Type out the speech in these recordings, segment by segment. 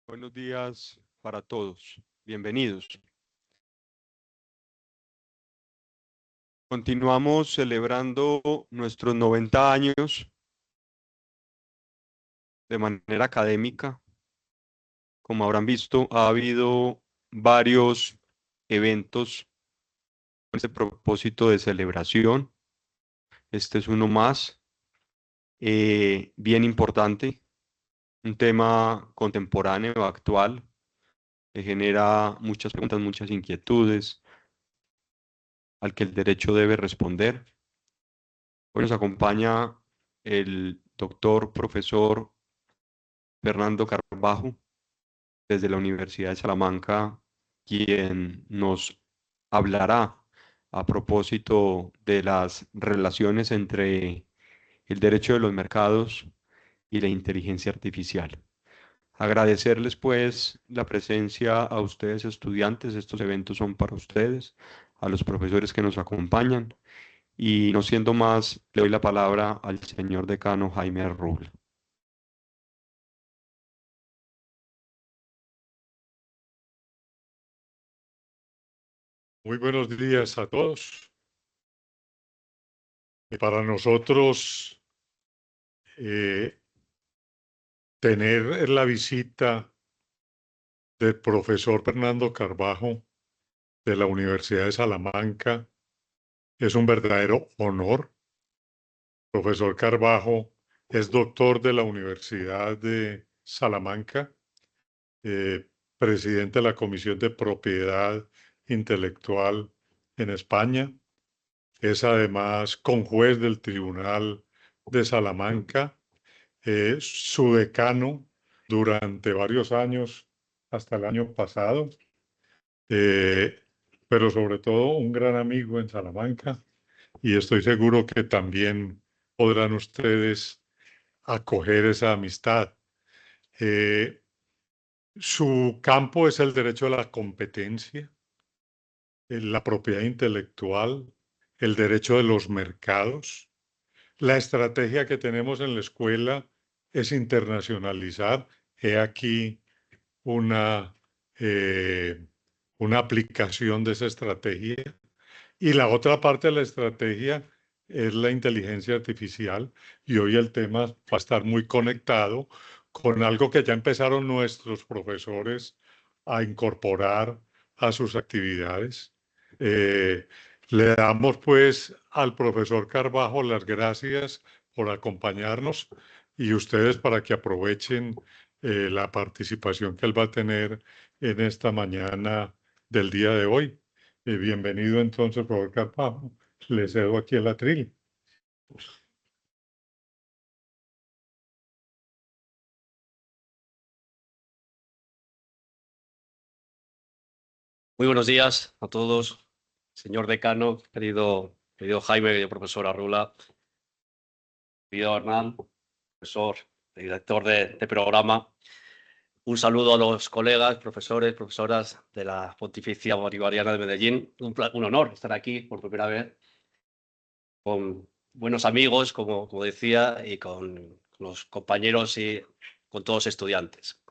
Buenos días para todos. Bienvenidos. Continuamos celebrando nuestros 90 años de manera académica. Como habrán visto, ha habido varios eventos con ese propósito de celebración. Este es uno más, bien importante, un tema contemporáneo, actual, que genera muchas preguntas, muchas inquietudes, al que el derecho debe responder. Hoy nos acompaña el doctor profesor Fernando Carbajo desde la Universidad de Salamanca, quien nos hablará a propósito de las relaciones entre el derecho de los mercados y la inteligencia artificial. Agradecerles pues la presencia a ustedes estudiantes, estos eventos son para ustedes, a los profesores que nos acompañan. Y no siendo más, le doy la palabra al señor decano Jaime Rubla. Muy buenos días a todos. Para nosotros, tener la visita del profesor Fernando Carbajo de la Universidad de Salamanca es un verdadero honor. Profesor Carbajo es doctor de la Universidad de Salamanca, presidente de la Comisión de Propiedad Intelectual en España. Es además conjuez del Tribunal de Salamanca, su decano durante varios años hasta el año pasado, eh, pero sobre todo un gran amigo en Salamanca, y estoy seguro que también podrán ustedes acoger esa amistad. Eh, Su campo es el derecho a la competencia, la propiedad intelectual, el derecho de los mercados. La estrategia que tenemos en la escuela es internacionalizar. He aquí una, eh, una aplicación de esa estrategia. Y la otra parte de la estrategia es la inteligencia artificial. Y hoy el tema va a estar muy conectado con algo que ya empezaron nuestros profesores a incorporar a sus actividades. Eh, Le damos pues al profesor Carbajo las gracias por acompañarnos y ustedes para que aprovechen la participación que él va a tener en esta mañana del día de hoy. Bienvenido entonces, profesor Carbajo. Le cedo aquí el atril. Muy buenos días a todos, señor decano, querido Jaime, querido profesor Arrula, querido Hernán, profesor, director de programa. Un saludo a los colegas, profesores, profesoras de la Pontificia Bolivariana de Medellín. Un honor estar aquí por primera vez con buenos amigos, como decía, y con los compañeros y con todos los estudiantes.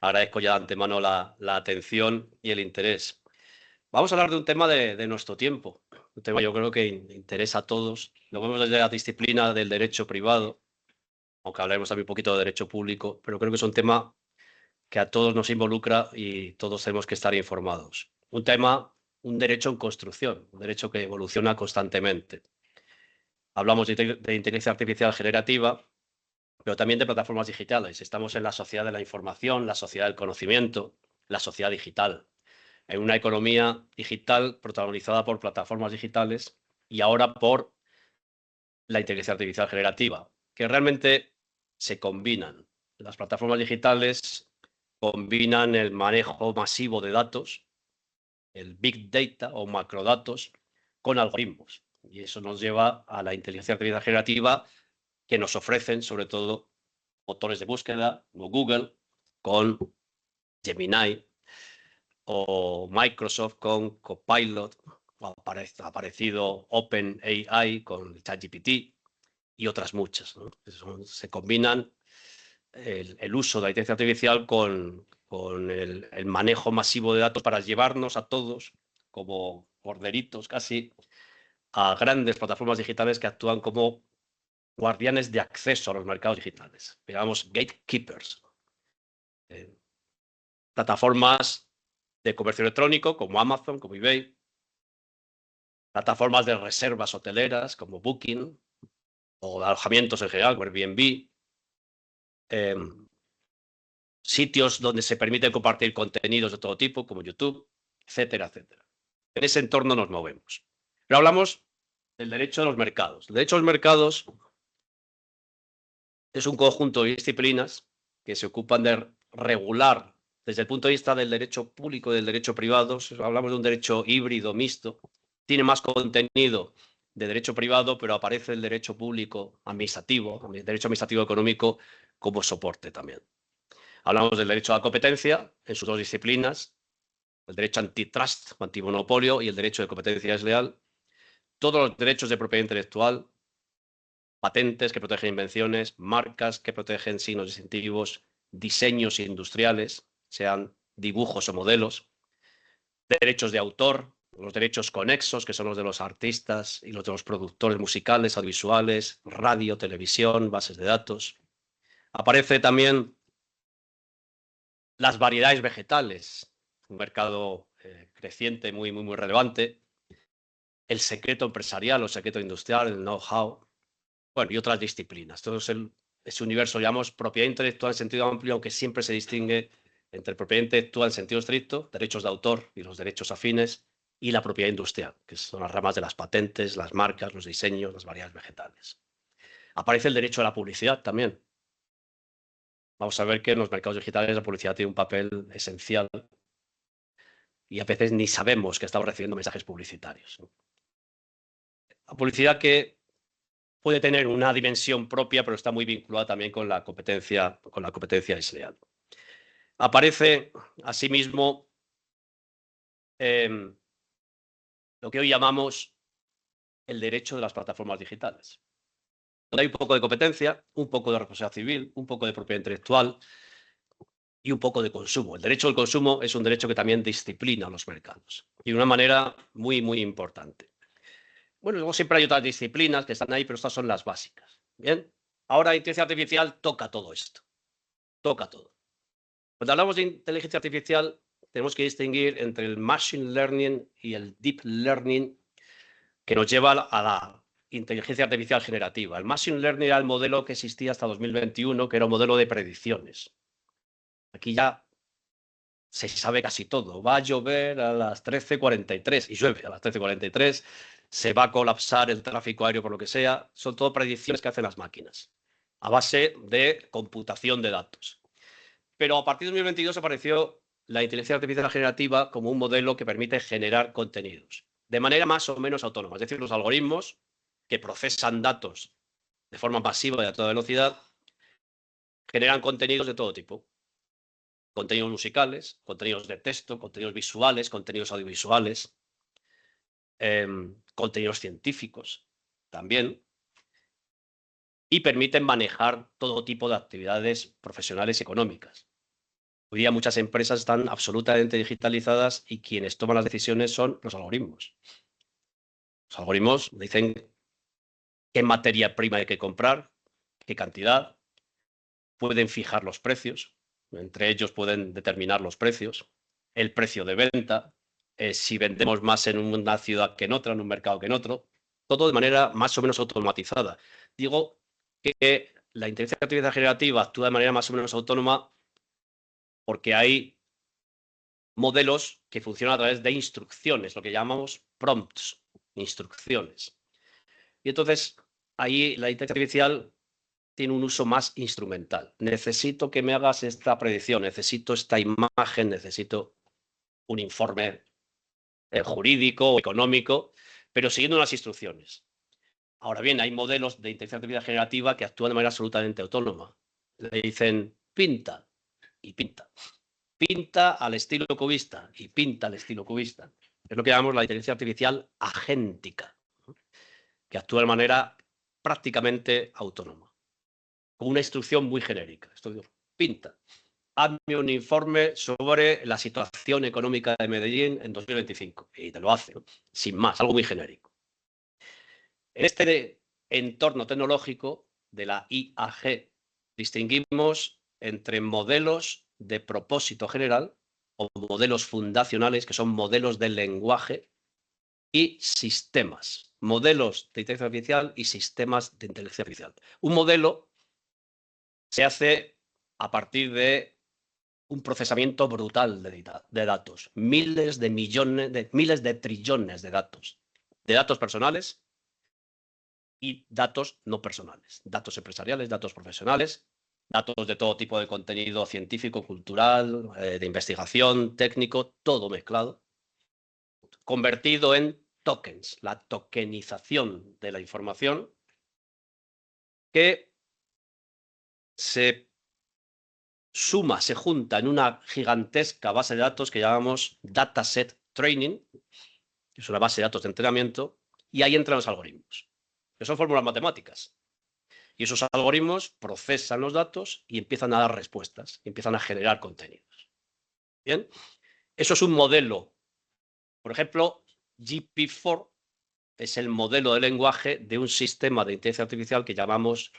Agradezco ya de antemano la atención y el interés. Vamos a hablar de un tema de nuestro tiempo, un tema yo creo que interesa a todos. Lo vemos desde la disciplina del derecho privado, aunque hablaremos también un poquito de derecho público, pero creo que es un tema que a todos nos involucra y todos tenemos que estar informados. Un derecho en construcción, un derecho que evoluciona constantemente. Hablamos de inteligencia artificial generativa, pero también de plataformas digitales. Estamos en la sociedad de la información, la sociedad del conocimiento, la sociedad digital. En una economía digital protagonizada por plataformas digitales y ahora por la inteligencia artificial generativa, que realmente se combinan. Las plataformas digitales combinan el manejo masivo de datos, el big data o macrodatos, con algoritmos. Y eso nos lleva a la inteligencia artificial generativa que nos ofrecen, sobre todo, motores de búsqueda como Google con Gemini, o Microsoft con Copilot, ha aparecido OpenAI con ChatGPT y otras muchas, ¿no? Se combinan el uso de la inteligencia artificial con el manejo masivo de datos para llevarnos a todos, como corderitos casi, a grandes plataformas digitales que actúan como guardianes de acceso a los mercados digitales, digamos gatekeepers. Plataformas de comercio electrónico como Amazon, como eBay, plataformas de reservas hoteleras como Booking o de alojamientos en general, como Airbnb, sitios donde se permite compartir contenidos de todo tipo como YouTube, etcétera, etcétera. En ese entorno nos movemos. Pero hablamos del derecho de los mercados. El derecho a los mercados es un conjunto de disciplinas que se ocupan de regular desde el punto de vista del derecho público y del derecho privado. Hablamos de un derecho híbrido, mixto. Tiene más contenido de derecho privado, pero aparece el derecho público administrativo, el derecho administrativo económico como soporte también. Hablamos del derecho a la competencia en sus dos disciplinas, el derecho antitrust, antimonopolio, y el derecho de competencia desleal. Todos los derechos de propiedad intelectual, patentes que protegen invenciones, marcas que protegen signos distintivos, diseños industriales, sean dibujos o modelos, derechos de autor, los derechos conexos, que son los de los artistas y los de los productores musicales, audiovisuales, radio, televisión, bases de datos. Aparece también las variedades vegetales, un mercado creciente, muy relevante, el secreto empresarial o secreto industrial, el know-how, bueno, y otras disciplinas. Todo ese universo, llamamos propiedad intelectual en sentido amplio, aunque siempre se distingue entre propiedad intelectual en sentido estricto, derechos de autor y los derechos afines, y la propiedad industrial, que son las ramas de las patentes, las marcas, los diseños, las variedades vegetales. Aparece el derecho a la publicidad también. Vamos a ver que en los mercados digitales la publicidad tiene un papel esencial y a veces ni sabemos que estamos recibiendo mensajes publicitarios. La publicidad que puede tener una dimensión propia, pero está muy vinculada también con la competencia desleal. Aparece, asimismo, lo que hoy llamamos el derecho de las plataformas digitales, donde hay un poco de competencia, un poco de responsabilidad civil, un poco de propiedad intelectual y un poco de consumo. El derecho al consumo es un derecho que también disciplina los mercados y de una manera muy importante. Bueno, luego siempre hay otras disciplinas que están ahí, pero estas son las básicas. Bien, ahora la inteligencia artificial toca todo esto, toca todo. Cuando hablamos de inteligencia artificial, tenemos que distinguir entre el machine learning y el deep learning, que nos lleva a la inteligencia artificial generativa. El machine learning era el modelo que existía hasta 2021, que era un modelo de predicciones. Aquí ya se sabe casi todo. Va a llover a las 13:43 y llueve a las 13:43. Se va a colapsar el tráfico aéreo por lo que sea. Son todo predicciones que hacen las máquinas a base de computación de datos. Pero a partir de 2022 apareció la inteligencia artificial generativa como un modelo que permite generar contenidos de manera más o menos autónoma. Es decir, los algoritmos que procesan datos de forma masiva y a toda velocidad generan contenidos de todo tipo. Contenidos musicales, contenidos de texto, contenidos visuales, contenidos audiovisuales, contenidos científicos también, y permiten manejar todo tipo de actividades profesionales y económicas. Hoy día muchas empresas están absolutamente digitalizadas y quienes toman las decisiones son los algoritmos. Los algoritmos dicen qué materia prima hay que comprar, qué cantidad, pueden fijar los precios, entre ellos pueden determinar los precios, el precio de venta, si vendemos más en una ciudad que en otra, en un mercado que en otro, todo de manera más o menos automatizada. Digo que la inteligencia artificial generativa actúa de manera más o menos autónoma porque hay modelos que funcionan a través de instrucciones, lo que llamamos prompts, instrucciones. Y entonces ahí la inteligencia artificial tiene un uso más instrumental. Necesito que me hagas esta predicción, necesito esta imagen, necesito un informe jurídico o económico, pero siguiendo unas instrucciones. Ahora bien, hay modelos de inteligencia artificial generativa que actúan de manera absolutamente autónoma. Le dicen pinta y pinta. Pinta al estilo cubista y pinta al estilo cubista. Es lo que llamamos la inteligencia artificial agéntica, que actúa de manera prácticamente autónoma. con una instrucción muy genérica. Esto pinta. Hazme un informe sobre la situación económica de Medellín en 2025. Y te lo hace, ¿no? Sin más, algo muy genérico. En este entorno tecnológico de la IAG distinguimos entre modelos de propósito general o modelos fundacionales, que son modelos de lenguaje, y sistemas, modelos de inteligencia artificial y sistemas de inteligencia artificial. Un modelo se hace a partir de un procesamiento brutal de datos, miles de millones, miles de trillones de datos personales y datos no personales, datos empresariales, datos profesionales, datos de todo tipo de contenido científico, cultural, de investigación, técnico, todo mezclado, convertido en tokens, la tokenización de la información que se suma, se junta en una gigantesca base de datos que llamamos dataset training, que es una base de datos de entrenamiento, y ahí entran los algoritmos, que son fórmulas matemáticas. Y esos algoritmos procesan los datos y empiezan a dar respuestas, empiezan a generar contenidos. Bien, eso es un modelo. Por ejemplo, GPT-4 es el modelo de lenguaje de un sistema de inteligencia artificial que llamamos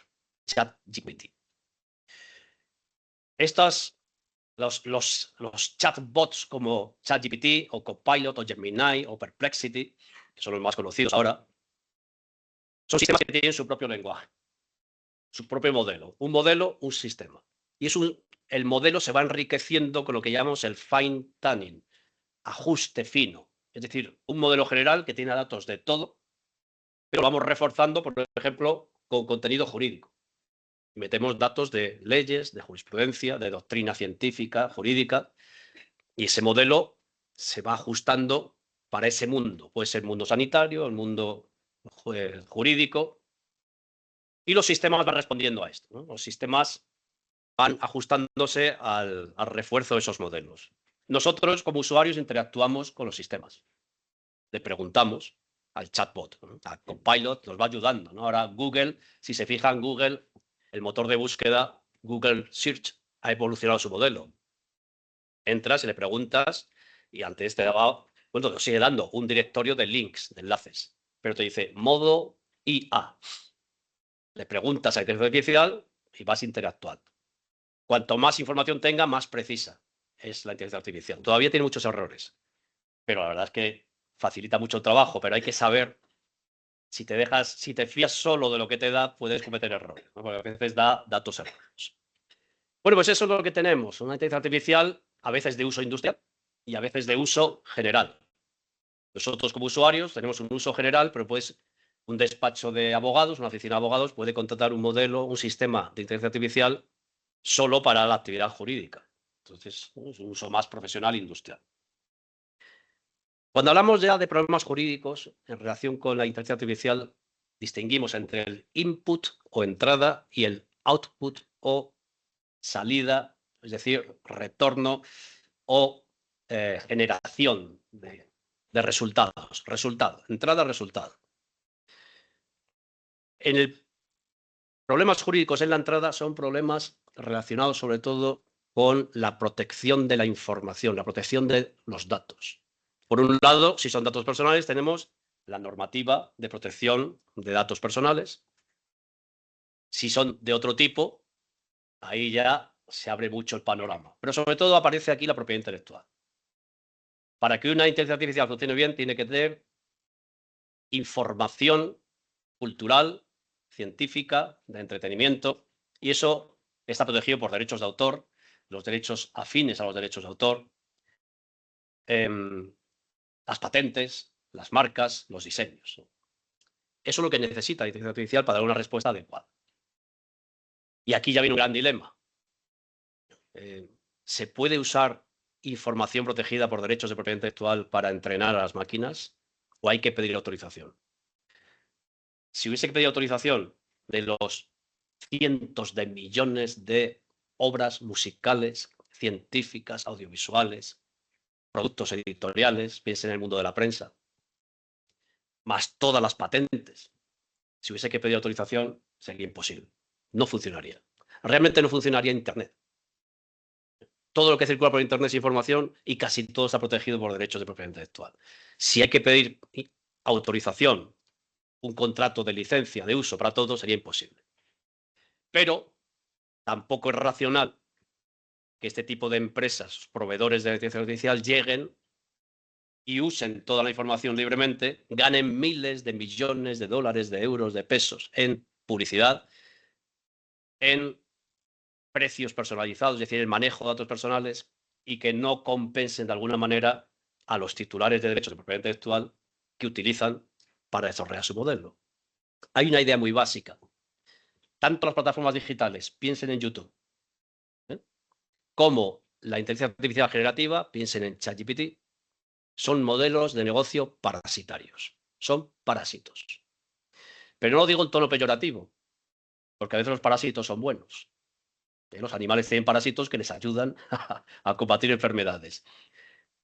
ChatGPT. Los chatbots como ChatGPT o Copilot o Gemini o Perplexity, que son los más conocidos ahora, son sistemas que tienen su propio lenguaje, su propio modelo. Un modelo, un sistema. Y el modelo se va enriqueciendo con lo que llamamos el fine tuning, ajuste fino. Es decir, un modelo general que tiene datos de todo, pero lo vamos reforzando, por ejemplo, con contenido jurídico. Metemos datos de leyes, de jurisprudencia, de doctrina científica, jurídica, y ese modelo se va ajustando para ese mundo. Puede ser el mundo sanitario, el mundo jurídico, y los sistemas van respondiendo a esto, ¿no? Los sistemas van ajustándose al refuerzo de esos modelos. Nosotros, como usuarios, interactuamos con los sistemas. Le preguntamos al chatbot, ¿no? A Copilot nos va ayudando, ¿no? Ahora Google, si se fijan, Google, el motor de búsqueda, Google Search, ha evolucionado su modelo. Entras y le preguntas y antes te daba, bueno, te sigue dando un directorio de links, de enlaces, pero te dice modo IA. Le preguntas a la inteligencia artificial y vas interactuando. Cuanto más información tenga, más precisa es la inteligencia artificial. Todavía tiene muchos errores, pero la verdad es que facilita mucho el trabajo, pero hay que saber, si te fías solo de lo que te da, puedes cometer errores, ¿no? Porque a veces da datos erróneos. Bueno, pues eso es lo que tenemos, una inteligencia artificial a veces de uso industrial y a veces de uso general. Nosotros como usuarios tenemos un uso general, pero pues un despacho de abogados, una oficina de abogados puede contratar un modelo, un sistema de inteligencia artificial solo para la actividad jurídica. Entonces, es un uso más profesional e industrial. Cuando hablamos ya de problemas jurídicos en relación con la inteligencia artificial, distinguimos entre el input o entrada y el output o salida, es decir, retorno o generación de resultados. Entrada, resultado. Problemas jurídicos en la entrada son problemas relacionados sobre todo con la protección de la información, la protección de los datos. Por un lado, si son datos personales, tenemos la normativa de protección de datos personales. Si son de otro tipo, ahí ya se abre mucho el panorama. Pero sobre todo aparece aquí la propiedad intelectual. Para que una inteligencia artificial funcione bien, tiene que tener información cultural, científica, de entretenimiento, y eso está protegido por derechos de autor, los derechos afines a los derechos de autor, las patentes, las marcas, los diseños. Eso es lo que necesita la inteligencia artificial para dar una respuesta adecuada. Y aquí ya viene un gran dilema. ¿Se puede usar información protegida por derechos de propiedad intelectual para entrenar a las máquinas o hay que pedir autorización? Si hubiese que pedir autorización de los cientos de millones de obras musicales, científicas, audiovisuales, productos editoriales, piensen en el mundo de la prensa, más todas las patentes, si hubiese que pedir autorización, sería imposible. No funcionaría. realmente no funcionaría Internet. Todo lo que circula por Internet es información y casi todo está protegido por derechos de propiedad intelectual. Si hay que pedir autorización, un contrato de licencia de uso para todo, sería imposible. Pero tampoco es racional que este tipo de empresas, proveedores de inteligencia artificial, lleguen y usen toda la información libremente, ganen miles de millones de dólares, de euros, de pesos en publicidad, en precios personalizados, es decir, el manejo de datos personales, y que no compensen de alguna manera a los titulares de derechos de propiedad intelectual que utilizan para desarrollar su modelo. Hay una idea muy básica. Tanto las plataformas digitales, piensen en YouTube, como la inteligencia artificial generativa, piensen en ChatGPT, son modelos de negocio parasitarios. Son parásitos. Pero no lo digo en tono peyorativo, porque a veces los parásitos son buenos. Los animales tienen parásitos que les ayudan a combatir enfermedades.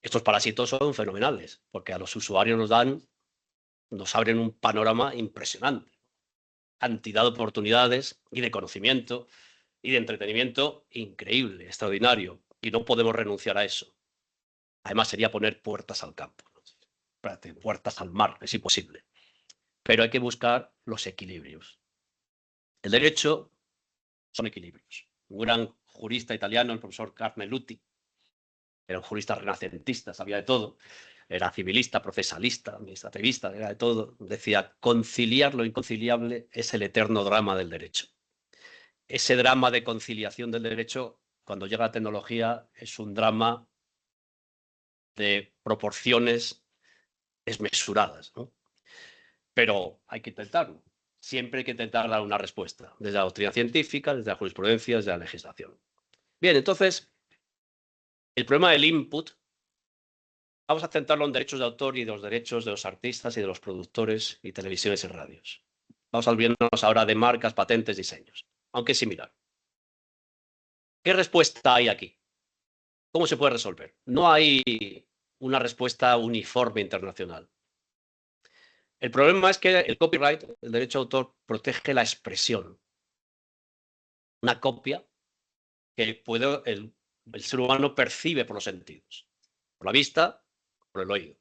Estos parásitos son fenomenales, porque a los usuarios nos abren un panorama impresionante. Cantidad de oportunidades y de conocimiento y de entretenimiento increíble, extraordinario. Y no podemos renunciar a eso. Además, sería poner puertas al campo. Puertas al mar, es imposible. Pero hay que buscar los equilibrios. El derecho son equilibrios. Un gran jurista italiano, el profesor Carneluti, era un jurista renacentista, sabía de todo, era civilista, procesalista, administrativista, era de todo. Decía, conciliar lo inconciliable es el eterno drama del derecho. Ese drama de conciliación del derecho, cuando llega la tecnología, es un drama de proporciones desmesuradas, ¿no? Pero hay que intentarlo. Siempre hay que intentar dar una respuesta, desde la doctrina científica, desde la jurisprudencia, desde la legislación. Bien, entonces, el problema del input, vamos a centrarlo en derechos de autor y de los derechos de los artistas y de los productores y televisiones y radios. Vamos a olvidarnos ahora de marcas, patentes, diseños, aunque es similar. ¿Qué respuesta hay aquí? ¿Cómo se puede resolver? No hay una respuesta uniforme internacional. El problema es que el copyright, el derecho de autor, protege la expresión. Una copia que el ser humano percibe por los sentidos. Por la vista, por el oído.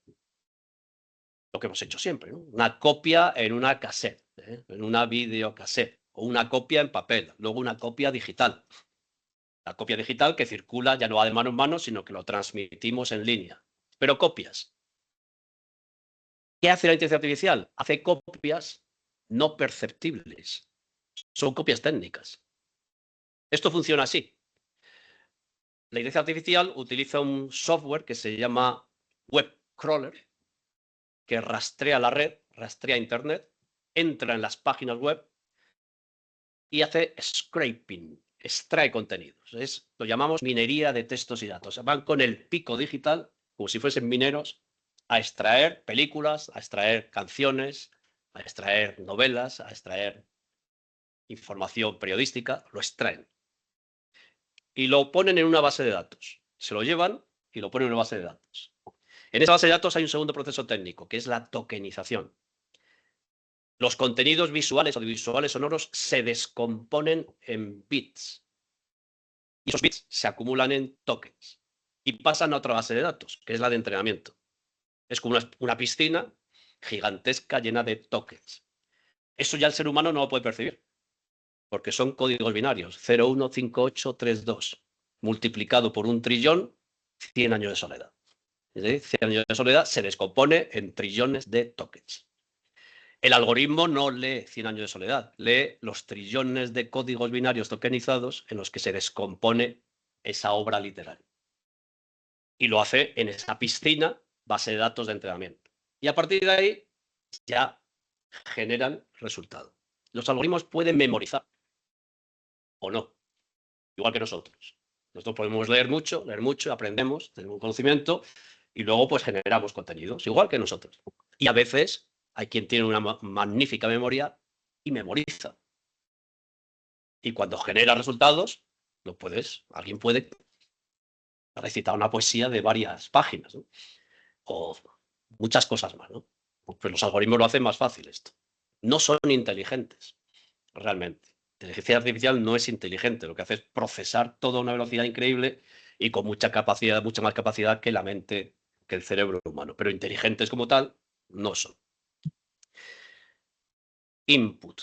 Lo que hemos hecho siempre, ¿no? Una copia en una cassette, en una videocassette, o una copia en papel, luego una copia digital. La copia digital que circula ya no va de mano en mano, sino que lo transmitimos en línea. Pero copias. ¿Qué hace la inteligencia artificial? Hace copias no perceptibles. Son copias técnicas. Esto funciona así. La inteligencia artificial utiliza un software que se llama web crawler, que rastrea la red, rastrea Internet, entra en las páginas web y hace scraping, extrae contenidos. Lo llamamos minería de textos y datos. Van con el pico digital, como si fuesen mineros, a extraer películas, a extraer canciones, a extraer novelas, a extraer información periodística, lo extraen. Y lo ponen en una base de datos. Se lo llevan y lo ponen en una base de datos. En esa base de datos hay un segundo proceso técnico, que es la tokenización. Los contenidos visuales, audiovisuales, sonoros se descomponen en bits. Y esos bits se acumulan en tokens y pasan a otra base de datos, que es la de entrenamiento. Es como una piscina gigantesca llena de tokens. Eso ya el ser humano no lo puede percibir, porque son códigos binarios, 015832, multiplicado por 1.000.000.000, 100 años de soledad. Es decir, 100 años de soledad se descompone en trillones de tokens. El algoritmo no lee 100 años de soledad, lee los trillones de códigos binarios tokenizados en los que se descompone esa obra literaria. Y lo hace en esa piscina, base de datos de entrenamiento. Y a partir de ahí ya generan resultados. Los algoritmos pueden memorizar o no, igual que nosotros. Nosotros podemos leer mucho, aprendemos, tenemos un conocimiento y luego pues generamos contenidos, igual que nosotros. Y a veces hay quien tiene una magnífica memoria y memoriza. Y cuando genera resultados, alguien puede recitar una poesía de varias páginas, ¿no? O muchas cosas más, ¿no? Pues los algoritmos lo hacen más fácil esto. No son inteligentes, realmente. Inteligencia artificial no es inteligente, lo que hace es procesar todo a una velocidad increíble y con mucha capacidad, mucha más capacidad que la mente, que el cerebro humano. Pero inteligentes como tal no son. Input.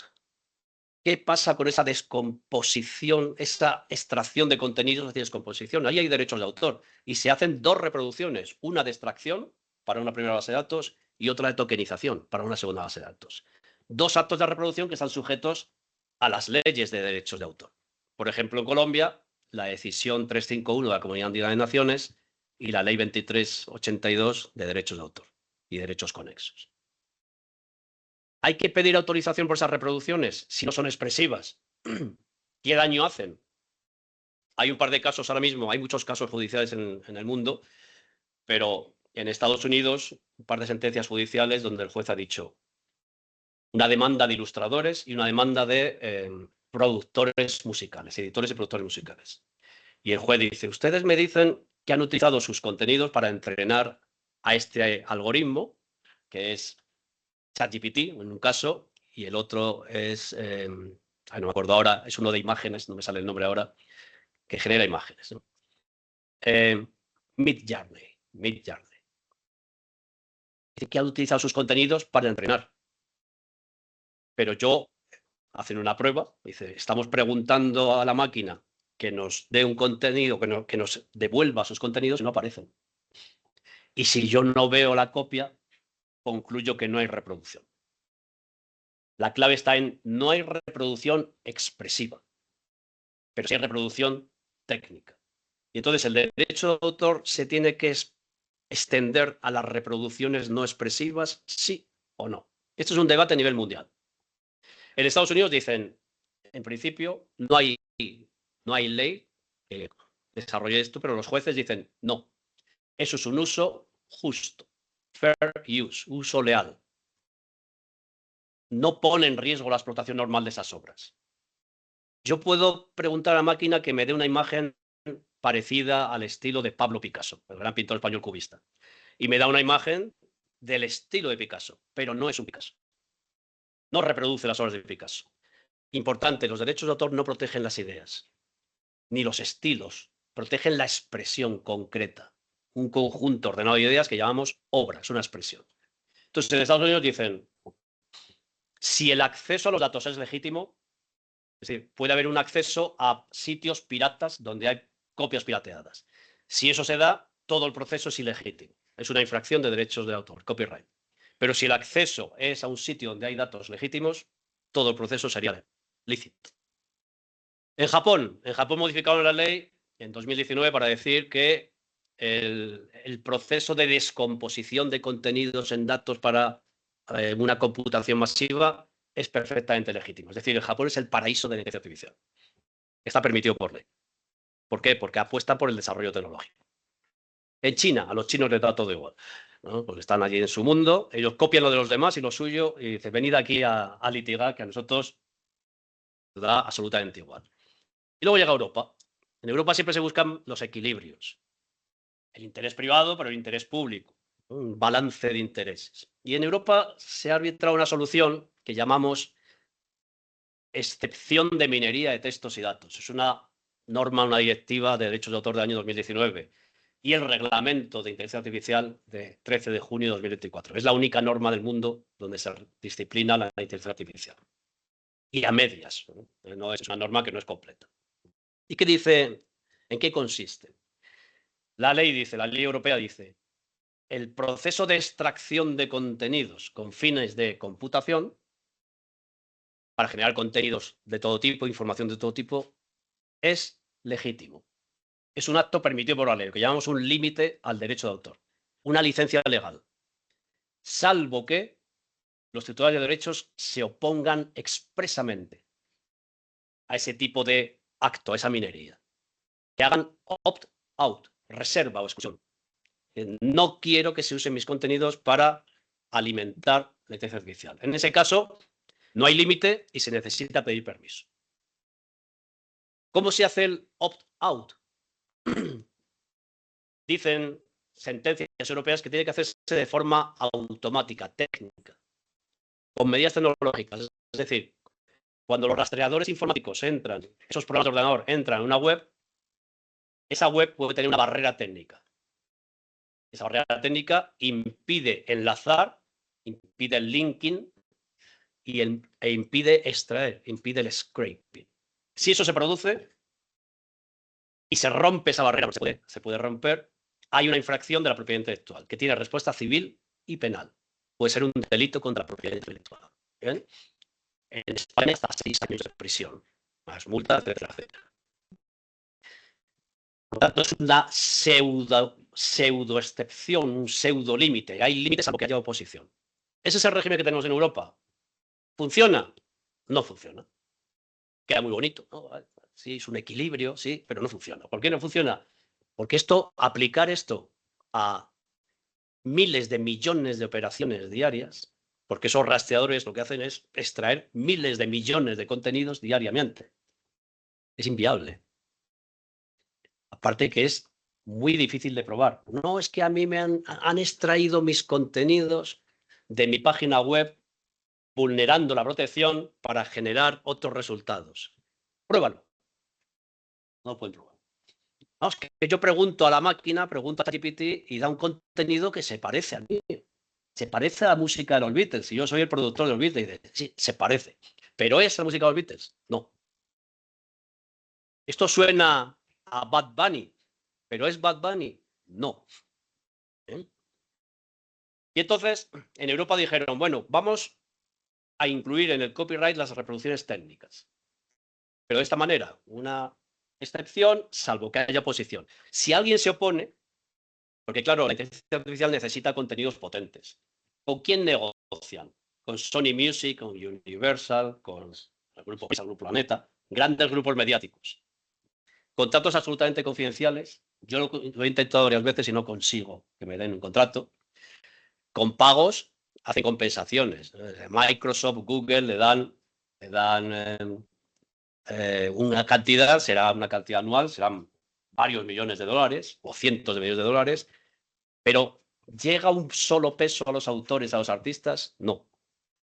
¿Qué pasa con esa descomposición, esa extracción de contenidos hacia descomposición? Ahí hay derechos de autor y se hacen dos reproducciones, una de extracción para una primera base de datos y otra de tokenización para una segunda base de datos. Dos actos de reproducción que están sujetos a las leyes de derechos de autor. Por ejemplo, en Colombia, la decisión 351 de la Comunidad Andina de Naciones y la ley 2382 de derechos de autor y derechos conexos. ¿Hay que pedir autorización por esas reproducciones si no son expresivas? ¿Qué daño hacen? Hay un par de casos ahora mismo, hay muchos casos judiciales en el mundo, pero en Estados Unidos, un par de sentencias judiciales donde el juez ha dicho una demanda de ilustradores y una demanda de productores musicales, editores y productores musicales. Y el juez dice, ustedes me dicen que han utilizado sus contenidos para entrenar a este algoritmo, que es ChatGPT en un caso, y el otro es, no me acuerdo ahora, es uno de imágenes, no me sale el nombre ahora, que genera imágenes, ¿no? Midjourney. Dice que ha utilizado sus contenidos para entrenar. Pero yo, hacen una prueba, dice, estamos preguntando a la máquina que nos dé un contenido, que nos devuelva sus contenidos y no aparecen. Y si yo no veo la copia, concluyo que no hay reproducción. La clave está en no hay reproducción expresiva, pero sí hay reproducción técnica. Y entonces el derecho de autor se tiene que extender a las reproducciones no expresivas, sí o no. Esto es un debate a nivel mundial. En Estados Unidos dicen, en principio, no hay ley que desarrolle esto, pero los jueces dicen, no, eso es un uso justo, fair use, uso leal. No pone en riesgo la explotación normal de esas obras. Yo puedo preguntar a la máquina que me dé una imagen parecida al estilo de Pablo Picasso, el gran pintor español cubista. Y me da una imagen del estilo de Picasso, pero no es un Picasso. No reproduce las obras de Picasso. Importante, los derechos de autor no protegen las ideas, ni los estilos, protegen la expresión concreta. Un conjunto ordenado de ideas que llamamos obras, una expresión. Entonces, en Estados Unidos dicen, si el acceso a los datos es legítimo, es decir, puede haber un acceso a sitios piratas donde hay copias pirateadas. Si eso se da, todo el proceso es ilegítimo. Es una infracción de derechos de autor, copyright. Pero si el acceso es a un sitio donde hay datos legítimos, todo el proceso sería lícito. En Japón modificaron la ley en 2019 para decir que el proceso de descomposición de contenidos en datos para una computación masiva es perfectamente legítimo. Es decir, en Japón es el paraíso de la inteligencia artificial. Está permitido por ley. ¿Por qué? Porque apuesta por el desarrollo tecnológico. En China, a los chinos les da todo igual, ¿no? Pues están allí en su mundo, ellos copian lo de los demás y lo suyo, y dicen, venid aquí a litigar, que a nosotros nos da absolutamente igual. Y luego llega Europa. En Europa siempre se buscan los equilibrios. El interés privado, pero el interés público. Un balance de intereses. Y en Europa se ha arbitrado una solución que llamamos excepción de minería de textos y datos. Es una norma, una directiva de derechos de autor del año 2019 y el reglamento de inteligencia artificial de 13 de junio de 2024. Es la única norma del mundo donde se disciplina la inteligencia artificial. Y a medias, ¿no? No es una norma que no es completa. ¿Y qué dice? ¿En qué consiste? La ley europea dice, el proceso de extracción de contenidos con fines de computación para generar contenidos de todo tipo, información de todo tipo, es legítimo. Es un acto permitido por la ley, que llamamos un límite al derecho de autor, una licencia legal, salvo que los titulares de derechos se opongan expresamente a ese tipo de acto, a esa minería, que hagan opt-out, reserva o exclusión. No quiero que se usen mis contenidos para alimentar la inteligencia artificial. En ese caso, no hay límite y se necesita pedir permiso. ¿Cómo se hace el opt-out? Dicen sentencias europeas que tiene que hacerse de forma automática, técnica, con medidas tecnológicas. Es decir, cuando los rastreadores informáticos entran, esos programas de ordenador entran en una web, esa web puede tener una barrera técnica. Esa barrera técnica impide enlazar, impide el linking e impide extraer, impide el scraping. Si eso se produce y se rompe esa barrera, se puede romper, hay una infracción de la propiedad intelectual que tiene respuesta civil y penal. Puede ser un delito contra la propiedad intelectual. ¿Bien? En España hasta 6 años de prisión, más multas, etcétera, etcétera. Por tanto, es una pseudo excepción, un pseudo límite. Hay límites a lo que haya oposición. ¿Ese es el régimen que tenemos en Europa? ¿Funciona? No funciona. Queda muy bonito, ¿no? Sí, es un equilibrio, sí, pero no funciona. ¿Por qué no funciona? Porque aplicar esto a miles de millones de operaciones diarias, porque esos rastreadores lo que hacen es extraer miles de millones de contenidos diariamente. Es inviable. Aparte que es muy difícil de probar. No es que a mí me han extraído mis contenidos de mi página web vulnerando la protección para generar otros resultados. Pruébalo. No pueden probar. Vamos, que yo pregunto a la máquina, pregunto a ChatGPT y da un contenido que se parece a mí. Se parece a la música de los Beatles. Si yo soy el productor de los Beatles, y dice, sí, se parece. ¿Pero es la música de los Beatles? No. Esto suena a Bad Bunny, ¿pero es Bad Bunny? No. ¿Eh? Y entonces, en Europa dijeron, bueno, vamos a incluir en el copyright las reproducciones técnicas. Pero de esta manera, una excepción, salvo que haya oposición. Si alguien se opone, porque claro, la inteligencia artificial necesita contenidos potentes. ¿Con quién negocian? Con Sony Music, con Universal, con el Grupo Pisa, el Grupo Planeta, grandes grupos mediáticos. Contratos absolutamente confidenciales. Yo lo he intentado varias veces y no consigo que me den un contrato. Con pagos, hacen compensaciones. Microsoft, Google le dan una cantidad, será una cantidad anual, serán varios millones de dólares o cientos de millones de dólares, pero ¿llega un solo peso a los autores, a los artistas? No.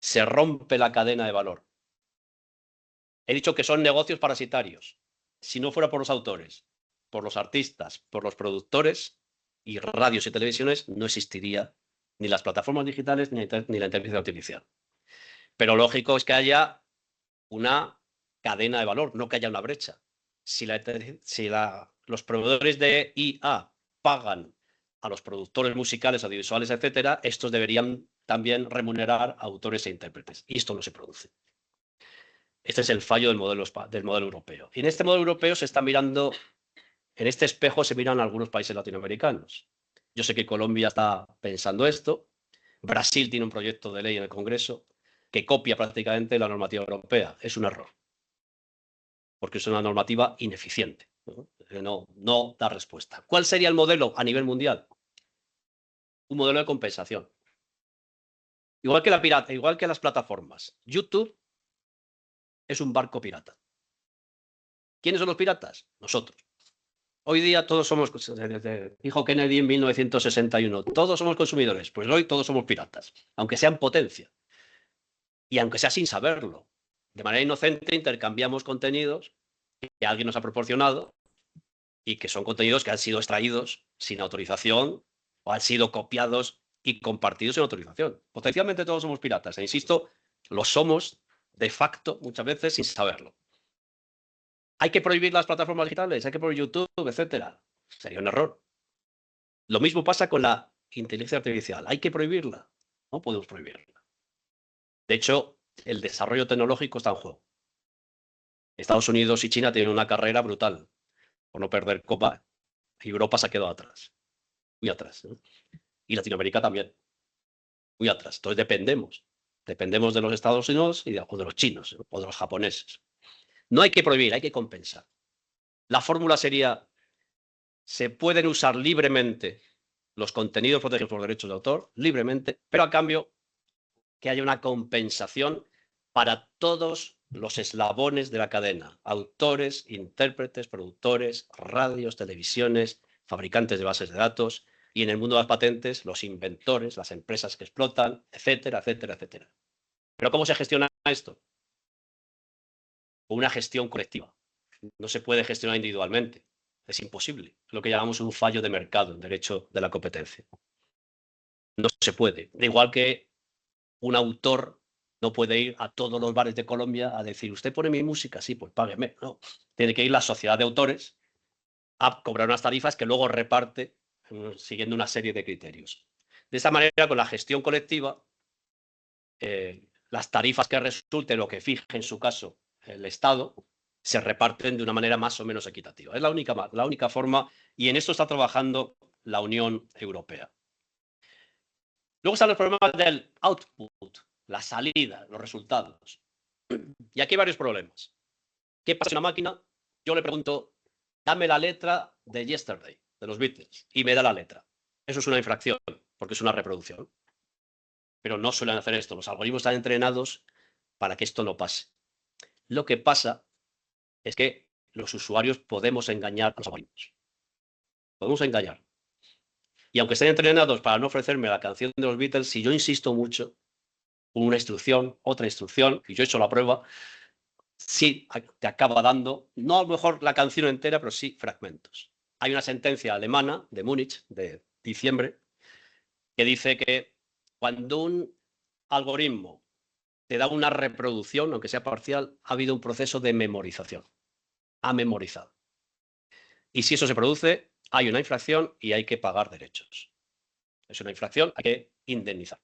Se rompe la cadena de valor. He dicho que son negocios parasitarios. Si no fuera por los autores, por los artistas, por los productores y radios y televisiones, no existiría ni las plataformas digitales ni la inteligencia artificial. Pero lógico es que haya una cadena de valor, no que haya una brecha. Si los proveedores de IA pagan a los productores musicales, audiovisuales, etcétera, estos deberían también remunerar a autores e intérpretes. Y esto no se produce. Este es el fallo del modelo europeo. Y en este modelo europeo se está mirando, en este espejo se miran algunos países latinoamericanos. Yo sé que Colombia está pensando esto. Brasil tiene un proyecto de ley en el Congreso que copia prácticamente la normativa europea. Es un error. Porque es una normativa ineficiente. No da respuesta. ¿Cuál sería el modelo a nivel mundial? Un modelo de compensación. Igual que las plataformas. YouTube es un barco pirata. ¿Quiénes son los piratas? Nosotros. Hoy día todos somos, dijo Kennedy en 1961, todos somos consumidores. Pues hoy todos somos piratas, aunque sean potencia. Y aunque sea sin saberlo. De manera inocente intercambiamos contenidos que alguien nos ha proporcionado y que son contenidos que han sido extraídos sin autorización o han sido copiados y compartidos sin autorización. Potencialmente todos somos piratas. E insisto, lo somos de facto muchas veces sin saberlo. ¿Hay que prohibir las plataformas digitales? ¿Hay que prohibir YouTube, etcétera? Sería un error. Lo mismo pasa con la inteligencia artificial. ¿Hay que prohibirla? No podemos prohibirla. De hecho, el desarrollo tecnológico está en juego. Estados Unidos y China tienen una carrera brutal por no perder copa. Y Europa se ha quedado atrás. Muy atrás. ¿No? Y Latinoamérica también. Muy atrás. Entonces dependemos. Dependemos de los Estados Unidos o de los chinos o de los japoneses. No hay que prohibir, hay que compensar. La fórmula sería, se pueden usar libremente los contenidos protegidos por derechos de autor, libremente, pero a cambio que haya una compensación para todos los eslabones de la cadena. Autores, intérpretes, productores, radios, televisiones, fabricantes de bases de datos y en el mundo de las patentes, los inventores, las empresas que explotan, etcétera, etcétera, etcétera. ¿Pero cómo se gestiona esto? o una gestión colectiva. No se puede gestionar individualmente. Es imposible. Es lo que llamamos un fallo de mercado en derecho de la competencia. No se puede. De igual que un autor no puede ir a todos los bares de Colombia a decir, ¿usted pone mi música? Sí, pues págueme. No. Tiene que ir la sociedad de autores a cobrar unas tarifas que luego reparte siguiendo una serie de criterios. De esa manera, con la gestión colectiva, las tarifas que resulten o que fije, en su caso, el Estado, se reparten de una manera más o menos equitativa. Es la única forma, y en esto está trabajando la Unión Europea. Luego están los problemas del output, la salida, los resultados. Y aquí hay varios problemas. ¿Qué pasa en una máquina? Yo le pregunto, dame la letra de Yesterday, de los Beatles, y me da la letra. Eso es una infracción, porque es una reproducción. Pero no suelen hacer esto. Los algoritmos están entrenados para que esto no pase. Lo que pasa es que los usuarios podemos engañar a los algoritmos. Podemos engañar. Y aunque estén entrenados para no ofrecerme la canción de los Beatles, si yo insisto mucho, una instrucción, otra instrucción, y yo he hecho la prueba, sí te acaba dando, no a lo mejor la canción entera, pero sí fragmentos. Hay una sentencia alemana de Múnich, de diciembre, que dice que cuando un algoritmo te da una reproducción, aunque sea parcial, ha habido un proceso de memorización. Ha memorizado. Y si eso se produce, hay una infracción y hay que pagar derechos. Es una infracción, hay que indemnizar.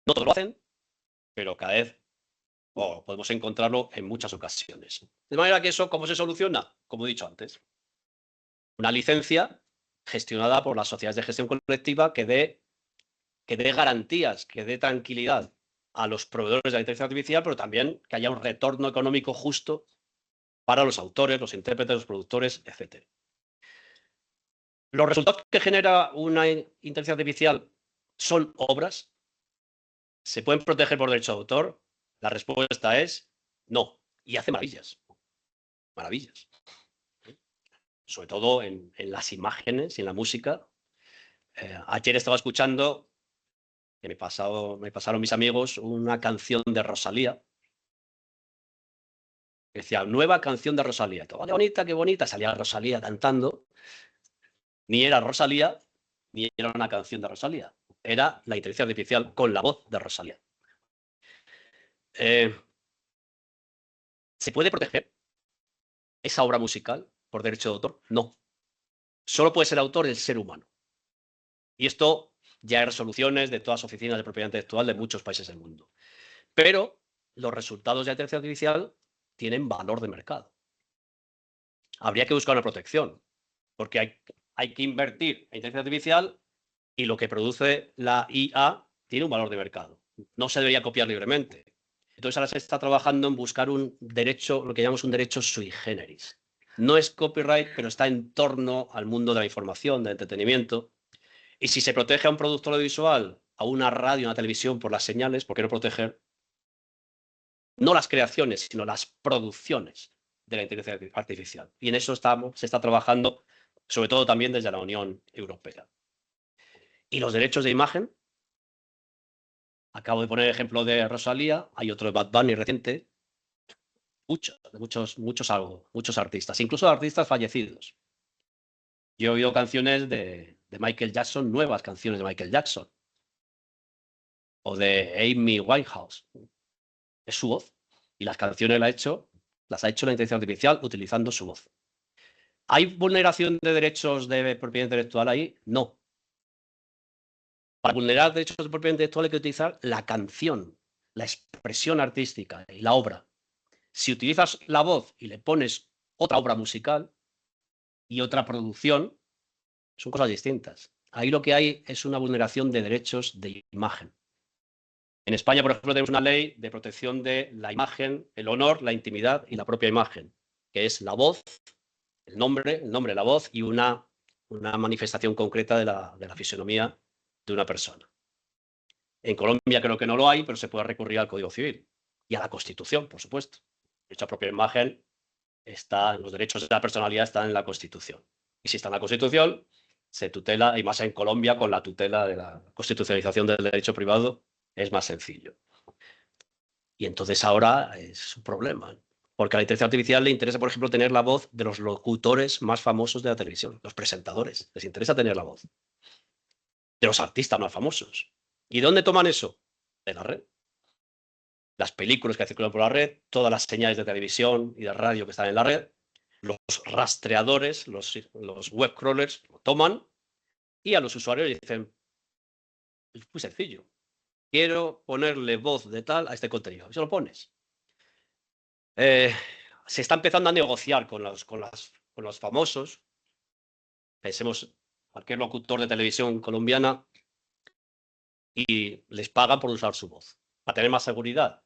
No todos lo hacen, pero cada vez podemos encontrarlo en muchas ocasiones. De manera que eso, ¿cómo se soluciona? Como he dicho antes, una licencia gestionada por las sociedades de gestión colectiva que dé garantías, que dé tranquilidad a los proveedores de la inteligencia artificial, pero también que haya un retorno económico justo para los autores, los intérpretes, los productores, etc. ¿Los resultados que genera una inteligencia artificial son obras? ¿Se pueden proteger por derecho de autor? La respuesta es no. Y hace maravillas. Maravillas. Sobre todo en las imágenes y en la música. Ayer estaba escuchando, que me pasaron mis amigos, una canción de Rosalía. Decía, nueva canción de Rosalía. Todo, qué bonita. Salía Rosalía cantando. Ni era Rosalía, ni era una canción de Rosalía. Era la inteligencia artificial con la voz de Rosalía. ¿Se puede proteger esa obra musical por derecho de autor? No. Solo puede ser autor el ser humano. Y esto ya hay resoluciones de todas las oficinas de propiedad intelectual de muchos países del mundo. Pero los resultados de la inteligencia artificial tienen valor de mercado. Habría que buscar una protección, porque hay que invertir en inteligencia artificial y lo que produce la IA tiene un valor de mercado. No se debería copiar libremente. Entonces ahora se está trabajando en buscar un derecho, lo que llamamos un derecho sui generis. No es copyright, pero está en torno al mundo de la información, del entretenimiento. Y si se protege a un productor audiovisual, a una radio, a una televisión por las señales, ¿por qué no proteger no las creaciones, sino las producciones de la inteligencia artificial? Y en eso se está trabajando, sobre todo también desde la Unión Europea. ¿Y los derechos de imagen? Acabo de poner el ejemplo de Rosalía, hay otro de Bad Bunny reciente, muchos artistas, incluso artistas fallecidos. Yo he oído canciones de Michael Jackson, nuevas canciones de Michael Jackson, o de Amy Winehouse. Es su voz, y las canciones las ha hecho la inteligencia artificial utilizando su voz. ¿Hay vulneración de derechos de propiedad intelectual ahí? No. Para vulnerar derechos de propiedad intelectual hay que utilizar la canción, la expresión artística y la obra. Si utilizas la voz y le pones otra obra musical y otra producción, son cosas distintas. Ahí lo que hay es una vulneración de derechos de imagen. En España, por ejemplo, tenemos una ley de protección de la imagen, el honor, la intimidad y la propia imagen, que es la voz, el nombre, la voz y una manifestación concreta de la fisonomía de una persona. En Colombia creo que no lo hay, pero se puede recurrir al Código Civil y a la Constitución, por supuesto. De hecho, la propia imagen los derechos de la personalidad están en la Constitución. Y si está en la Constitución, se tutela, y más en Colombia, con la tutela de la constitucionalización del derecho privado, es más sencillo. Y entonces ahora es un problema, porque a la inteligencia artificial le interesa, por ejemplo, tener la voz de los locutores más famosos de la televisión, los presentadores. Les interesa tener la voz de los artistas más famosos. ¿Y dónde toman eso? De la red. Las películas que circulan por la red, todas las señales de televisión y de radio que están en la red, los rastreadores, los web crawlers, lo toman y a los usuarios les dicen, es muy sencillo, quiero ponerle voz de tal a este contenido. Y se lo pones. Se está empezando a negociar con los famosos. Pensemos, cualquier locutor de televisión colombiana y les pagan por usar su voz, para tener más seguridad.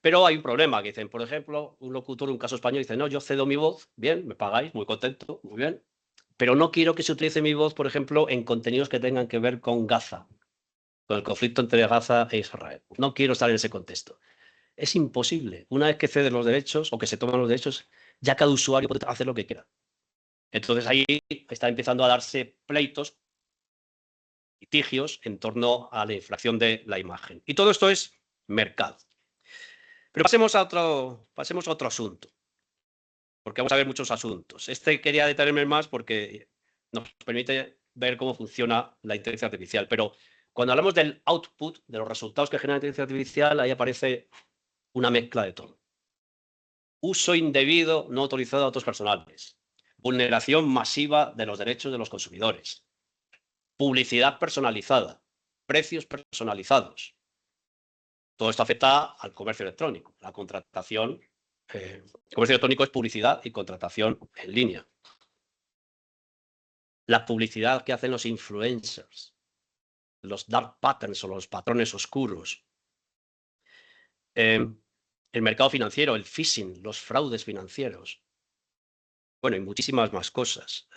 Pero hay un problema, que dicen, por ejemplo, un locutor, un caso español, dice, no, yo cedo mi voz, bien, me pagáis, muy contento, muy bien, pero no quiero que se utilice mi voz, por ejemplo, en contenidos que tengan que ver con Gaza, con el conflicto entre Gaza e Israel. No quiero estar en ese contexto. Es imposible. Una vez que ceden los derechos o que se toman los derechos, ya cada usuario puede hacer lo que quiera. Entonces ahí está empezando a darse pleitos, litigios en torno a la infracción de la imagen. Y todo esto es mercado. Pero pasemos a otro asunto, porque vamos a ver muchos asuntos. Quería detenerme más porque nos permite ver cómo funciona la inteligencia artificial. Pero cuando hablamos del output, de los resultados que genera la inteligencia artificial, ahí aparece una mezcla de todo. Uso indebido no autorizado de datos personales. Vulneración masiva de los derechos de los consumidores. Publicidad personalizada. Precios personalizados. Todo esto afecta al comercio electrónico, la contratación. El comercio electrónico es publicidad y contratación en línea. La publicidad que hacen los influencers, los dark patterns o los patrones oscuros. El mercado financiero, el phishing, los fraudes financieros. Bueno, y muchísimas más cosas.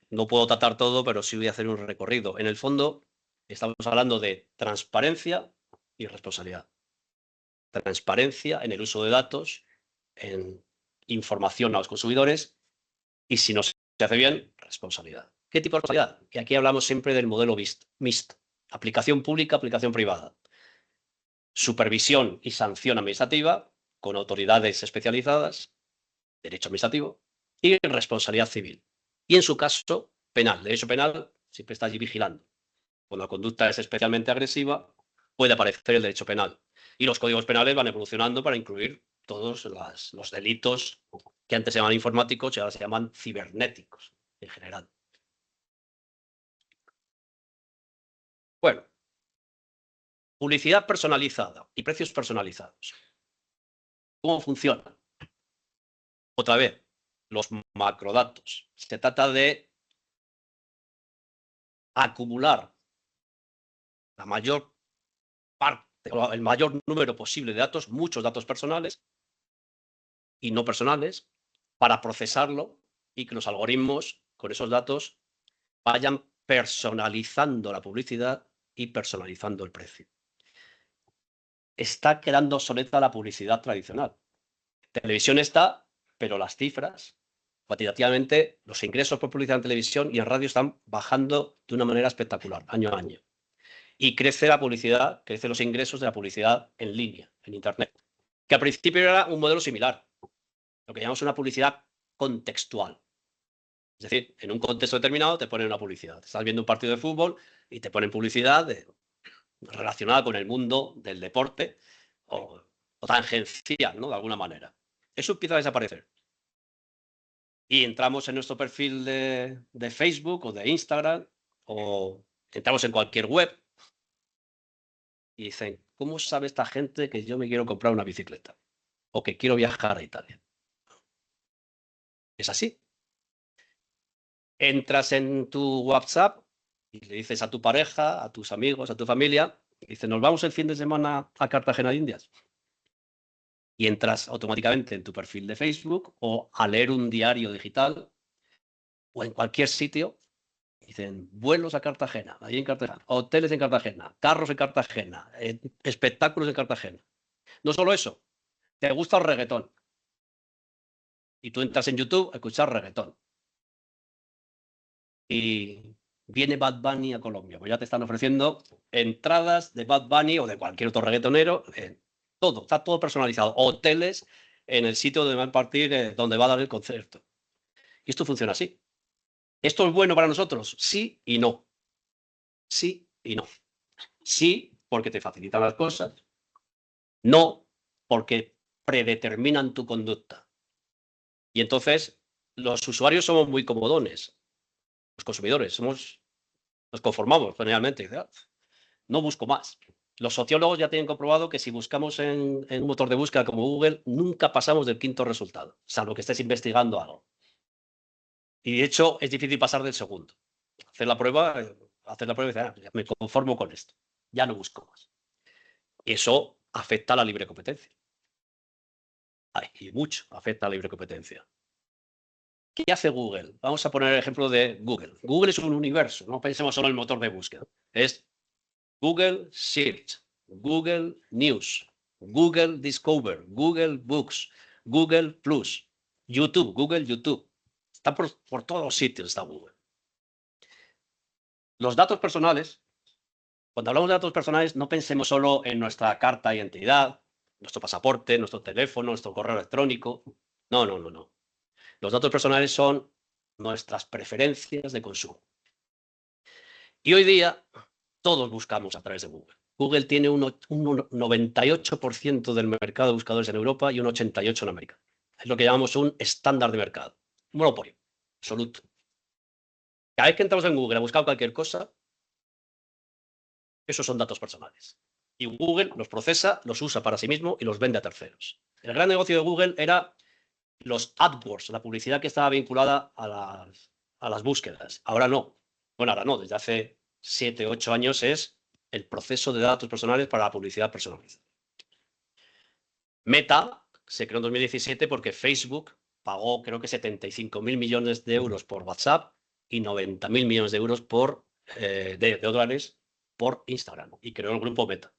No puedo tratar todo, pero sí voy a hacer un recorrido. En el fondo, estamos hablando de transparencia y responsabilidad. Transparencia en el uso de datos, en información a los consumidores y, si no se hace bien, responsabilidad. ¿Qué tipo de responsabilidad? Y aquí hablamos siempre del modelo MIST. Aplicación pública, aplicación privada. Supervisión y sanción administrativa con autoridades especializadas, derecho administrativo, y responsabilidad civil. Y en su caso, penal. Derecho penal siempre está allí vigilando. Cuando la conducta es especialmente agresiva, puede aparecer el derecho penal. Y los códigos penales van evolucionando para incluir todos los delitos que antes se llamaban informáticos y ahora se llaman cibernéticos en general. Bueno, publicidad personalizada y precios personalizados. ¿Cómo funciona? Otra vez, los macrodatos. Se trata de acumular la mayor parte, el mayor número posible de datos, muchos datos personales y no personales, para procesarlo y que los algoritmos con esos datos vayan personalizando la publicidad y personalizando el precio. Está quedando obsoleta la publicidad tradicional. Televisión está, pero las cifras, cuantitativamente, los ingresos por publicidad en televisión y en radio están bajando de una manera espectacular, año a año. Y crece la publicidad, crecen los ingresos de la publicidad en línea, en Internet, que al principio era un modelo similar, lo que llamamos una publicidad contextual. Es decir, en un contexto determinado te ponen una publicidad. Estás viendo un partido de fútbol y te ponen publicidad relacionada con el mundo del deporte o tangencial, ¿no? De alguna manera. Eso empieza a desaparecer. Y entramos en nuestro perfil de Facebook o de Instagram o entramos en cualquier web y dicen, ¿cómo sabe esta gente que yo me quiero comprar una bicicleta? O que quiero viajar a Italia. Es así. Entras en tu WhatsApp y le dices a tu pareja, a tus amigos, a tu familia, y dices, nos vamos el fin de semana a Cartagena de Indias. Y entras automáticamente en tu perfil de Facebook o a leer un diario digital o en cualquier sitio. Dicen, vuelos a Cartagena, ahí en Cartagena, hoteles en Cartagena, carros en Cartagena, espectáculos en Cartagena. No solo eso, te gusta el reggaetón. Y tú entras en YouTube a escuchar reggaetón. Y viene Bad Bunny a Colombia, pues ya te están ofreciendo entradas de Bad Bunny o de cualquier otro reggaetonero Todo, está todo personalizado. Hoteles en el sitio donde va a impartir, donde va a dar el concierto. Y esto funciona así. ¿Esto es bueno para nosotros? Sí y no. Sí y no. Sí, porque te facilitan las cosas. No, porque predeterminan tu conducta. Y entonces los usuarios somos muy comodones. Los consumidores nos conformamos generalmente. No busco más. Los sociólogos ya tienen comprobado que si buscamos en un motor de búsqueda como Google, nunca pasamos del 5.º resultado, salvo que estés investigando algo. Y de hecho es difícil pasar del segundo. Hacer la prueba y decir, me conformo con esto. Ya no busco más. Eso afecta a la libre competencia. Y mucho afecta a la libre competencia. ¿Qué hace Google? Vamos a poner el ejemplo de Google. Google es un universo, no pensemos solo en el motor de búsqueda. Es Google Search, Google News, Google Discover, Google Books, Google Plus, YouTube, Google YouTube. Está por todos los sitios, está Google. Los datos personales, cuando hablamos de datos personales, no pensemos solo en nuestra carta de identidad, nuestro pasaporte, nuestro teléfono, nuestro correo electrónico. No, no, no, no. Los datos personales son nuestras preferencias de consumo. Y hoy día todos buscamos a través de Google. Google tiene un 98% del mercado de buscadores en Europa y un 88% en América. Es lo que llamamos un estándar de mercado. Un monopolio absoluto. Cada vez que entramos en Google a buscar cualquier cosa, esos son datos personales. Y Google los procesa, los usa para sí mismo y los vende a terceros. El gran negocio de Google era los AdWords, la publicidad que estaba vinculada a las búsquedas. Ahora no. Bueno, ahora no. Desde hace 7, 8 años es el proceso de datos personales para la publicidad personalizada. Meta se creó en 2017 porque Facebook pagó creo que 75.000 millones de euros por WhatsApp y 90.000 millones de euros de dólares por Instagram y creó el grupo Meta.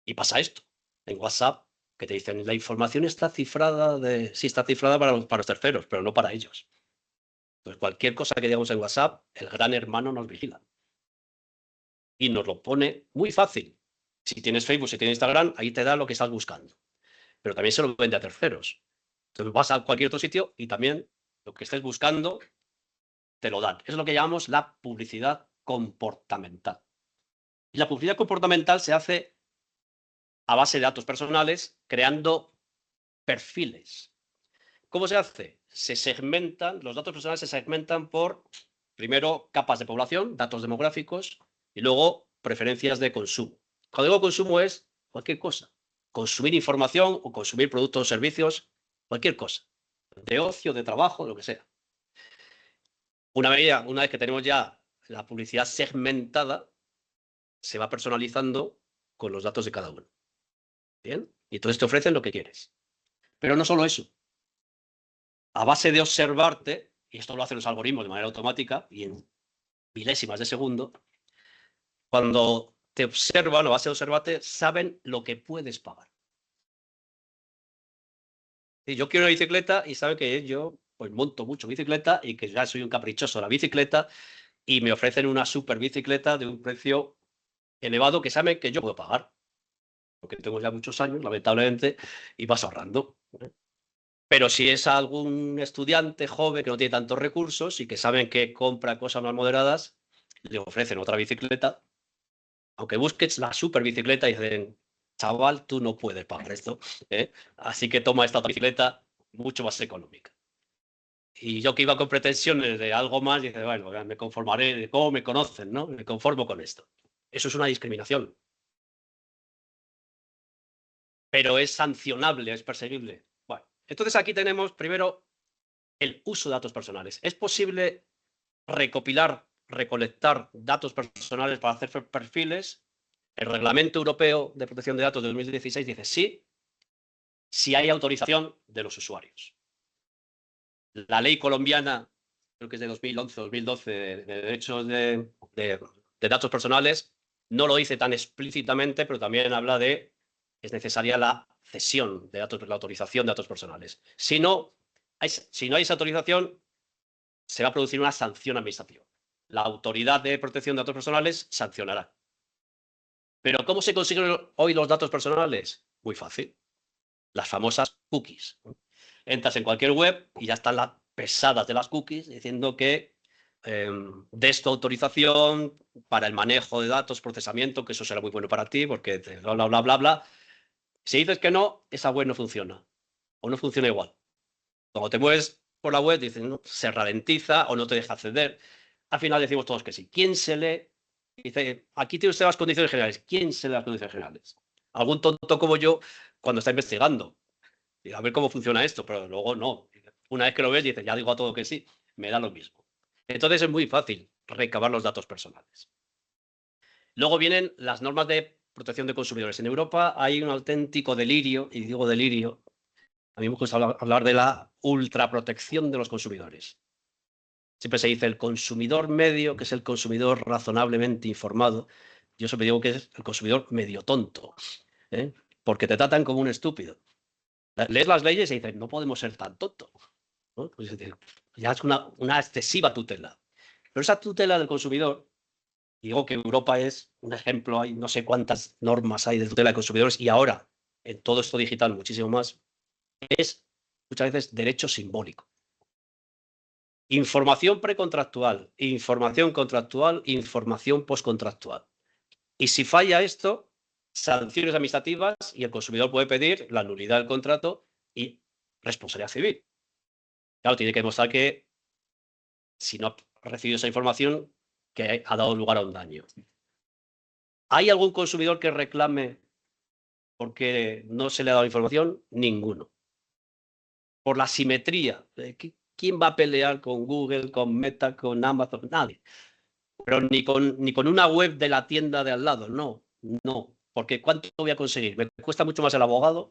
Y pasa esto. En WhatsApp que te dicen, la información está cifrada sí está cifrada para los terceros, pero no para ellos. Entonces, cualquier cosa que digamos en WhatsApp, el gran hermano nos vigila. Y nos lo pone muy fácil. Si tienes Facebook, si tienes Instagram, ahí te da lo que estás buscando. Pero también se lo vende a terceros. Entonces vas a cualquier otro sitio y también lo que estés buscando te lo dan. Es lo que llamamos la publicidad comportamental. Y la publicidad comportamental se hace a base de datos personales, creando perfiles. ¿Cómo se hace? Los datos personales se segmentan por, primero, capas de población, datos demográficos, y luego preferencias de consumo. Cuando digo consumo es cualquier cosa. Consumir información o consumir productos o servicios, cualquier cosa. De ocio, de trabajo, lo que sea. Una vez que tenemos ya la publicidad segmentada, se va personalizando con los datos de cada uno. ¿Bien? Y entonces te ofrecen lo que quieres. Pero no solo eso. A base de observarte, y esto lo hacen los algoritmos de manera automática y en milésimas de segundo, cuando te observan, a base de observarte, saben lo que puedes pagar. Y yo quiero una bicicleta y saben que yo pues monto mucho bicicleta y que ya soy un caprichoso de la bicicleta y me ofrecen una super bicicleta de un precio elevado que saben que yo puedo pagar. Porque tengo ya muchos años, lamentablemente, y vas ahorrando. Pero si es algún estudiante joven que no tiene tantos recursos y que saben que compra cosas más moderadas, le ofrecen otra bicicleta, aunque busques la super bicicleta y dicen, chaval, tú no puedes pagar esto, ¿eh? Así que toma esta otra bicicleta mucho más económica. Y yo que iba con pretensiones de algo más, dice, bueno, me conformaré, de cómo me conocen, ¿no? Me conformo con esto. Eso es una discriminación. Pero es sancionable, es perseguible. Bueno, entonces aquí tenemos primero el uso de datos personales. ¿Es posible recolectar datos personales para hacer perfiles? El Reglamento Europeo de Protección de Datos de 2016 dice sí, si hay autorización de los usuarios. La ley colombiana, creo que es de 2011-2012, de derechos de datos personales, no lo dice tan explícitamente, pero también habla de que es necesaria la cesión de datos, la autorización de datos personales. Si no hay esa autorización, se va a producir una sanción administrativa. La Autoridad de Protección de Datos Personales sancionará. Pero ¿cómo se consiguen hoy los datos personales? Muy fácil. Las famosas cookies. Entras en cualquier web y ya están las pesadas de las cookies diciendo que des tu autorización para el manejo de datos, procesamiento, que eso será muy bueno para ti, porque bla, bla, bla, bla, bla. Si dices que no, esa web no funciona. O no funciona igual. Cuando te mueves por la web, dicen, no, se ralentiza o no te deja acceder. Al final decimos todos que sí. ¿Quién se lee? Dice, aquí tiene usted las condiciones generales. ¿Quién se lee las condiciones generales? Algún tonto como yo, cuando está investigando. Y a ver cómo funciona esto, pero luego no. Una vez que lo ves, dices, ya digo a todo que sí, me da lo mismo. Entonces es muy fácil recabar los datos personales. Luego vienen las normas de protección de consumidores. En Europa hay un auténtico delirio, y digo delirio, a mí me gusta hablar de la ultraprotección de los consumidores. Siempre se dice el consumidor medio, que es el consumidor razonablemente informado. Yo siempre digo que es el consumidor medio tonto, ¿eh? Porque te tratan como un estúpido. Lees las leyes y dices, no podemos ser tan tontos, ¿no? Pues es decir, ya es una excesiva tutela. Pero esa tutela del consumidor, digo que Europa es un ejemplo, hay no sé cuántas normas hay de tutela de consumidores y ahora, en todo esto digital, muchísimo más, es muchas veces derecho simbólico. Información precontractual, información contractual, información postcontractual. Y si falla esto, sanciones administrativas y el consumidor puede pedir la nulidad del contrato y responsabilidad civil. Claro, tiene que demostrar que si no ha recibido esa información, que ha dado lugar a un daño. ¿Hay algún consumidor que reclame porque no se le ha dado información? Ninguno. Por la simetría. ¿Quién va a pelear con Google, con Meta, con Amazon? Nadie. Pero ni con una web de la tienda de al lado, no. Porque ¿cuánto voy a conseguir? Me cuesta mucho más el abogado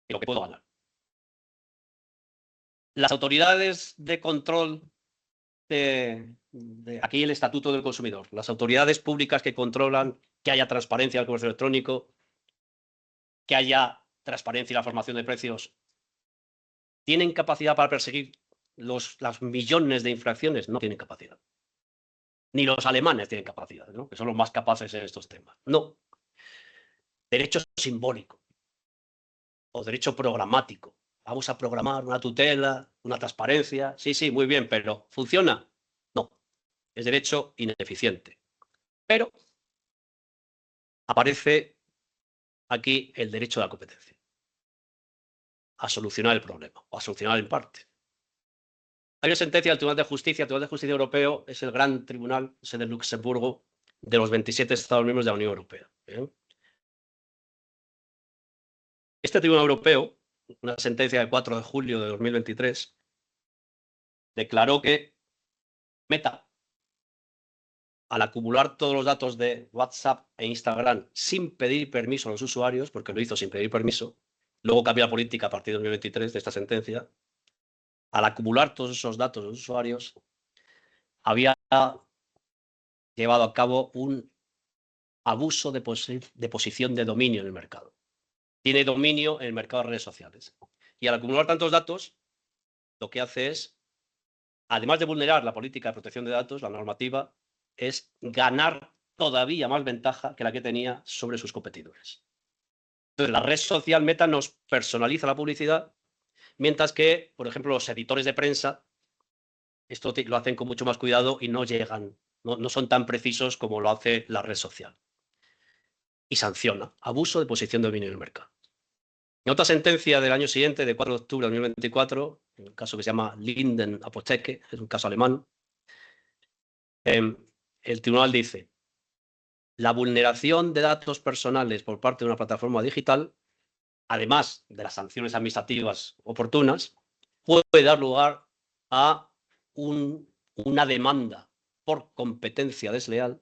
que lo que puedo ganar. Las autoridades de control de aquí el Estatuto del Consumidor, las autoridades públicas que controlan que haya transparencia en el comercio electrónico, que haya transparencia en la formación de precios, ¿tienen capacidad para perseguir los millones de infracciones? No tienen capacidad. Ni los alemanes tienen capacidad, ¿no? Que son los más capaces en estos temas. No. Derecho simbólico o derecho programático. Vamos a programar una tutela, una transparencia. Sí, muy bien, pero ¿funciona? No. Es derecho ineficiente. Pero aparece aquí el derecho de la competencia. A solucionar el problema, o a solucionar en parte. Hay una sentencia del Tribunal de Justicia. El Tribunal de Justicia Europeo es el gran tribunal, es de Luxemburgo, de los 27 Estados miembros de la Unión Europea. Este Tribunal Europeo, una sentencia del 4 de julio de 2023, declaró que Meta, al acumular todos los datos de WhatsApp e Instagram sin pedir permiso a los usuarios, porque lo hizo sin pedir permiso, luego cambió la política a partir de 2023 de esta sentencia, al acumular todos esos datos de los usuarios, había llevado a cabo un abuso de posición de dominio en el mercado. Tiene dominio en el mercado de redes sociales. Y al acumular tantos datos, lo que hace es, además de vulnerar la política de protección de datos, la normativa, es ganar todavía más ventaja que la que tenía sobre sus competidores. Entonces, la red social Meta nos personaliza la publicidad, mientras que, por ejemplo, los editores de prensa, esto lo hacen con mucho más cuidado y no llegan, no son tan precisos como lo hace la red social. Y sanciona abuso de posición de dominio en el mercado. En otra sentencia del año siguiente, de 4 de octubre de 2024, en un caso que se llama Linden Apotheke, es un caso alemán, el tribunal dice: la vulneración de datos personales por parte de una plataforma digital, además de las sanciones administrativas oportunas, puede dar lugar a una demanda por competencia desleal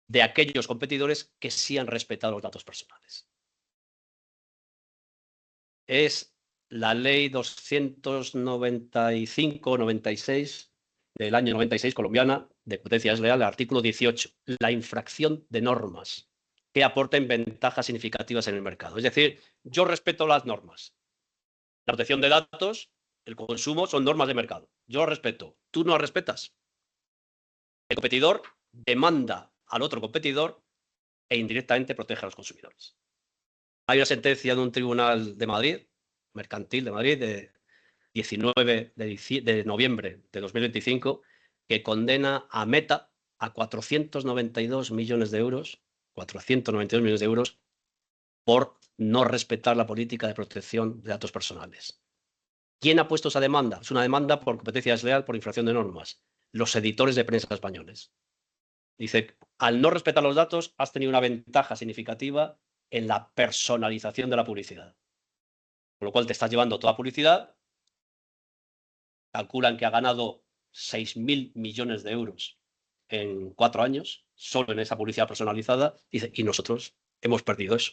de aquellos competidores que sí han respetado los datos personales. Es la ley 295-96 del año 96 colombiana de competencia desleal, el artículo 18, la infracción de normas que aporten ventajas significativas en el mercado. Es decir, yo respeto las normas. La protección de datos, el consumo, son normas de mercado. Yo las respeto. Tú no las respetas. El competidor demanda al otro competidor e indirectamente protege a los consumidores. Hay una sentencia de un tribunal de Madrid, mercantil de Madrid, de 19 de noviembre de 2025, que condena a Meta a 492 millones de euros, 492 millones de euros, por no respetar la política de protección de datos personales. ¿Quién ha puesto esa demanda? Es una demanda por competencia desleal, por infracción de normas. Los editores de prensa españoles. Dice, al no respetar los datos, has tenido una ventaja significativa en la personalización de la publicidad. Con lo cual te estás llevando toda publicidad. Calculan que ha ganado 6.000 millones de euros en 4 años, solo en esa publicidad personalizada, y nosotros hemos perdido eso.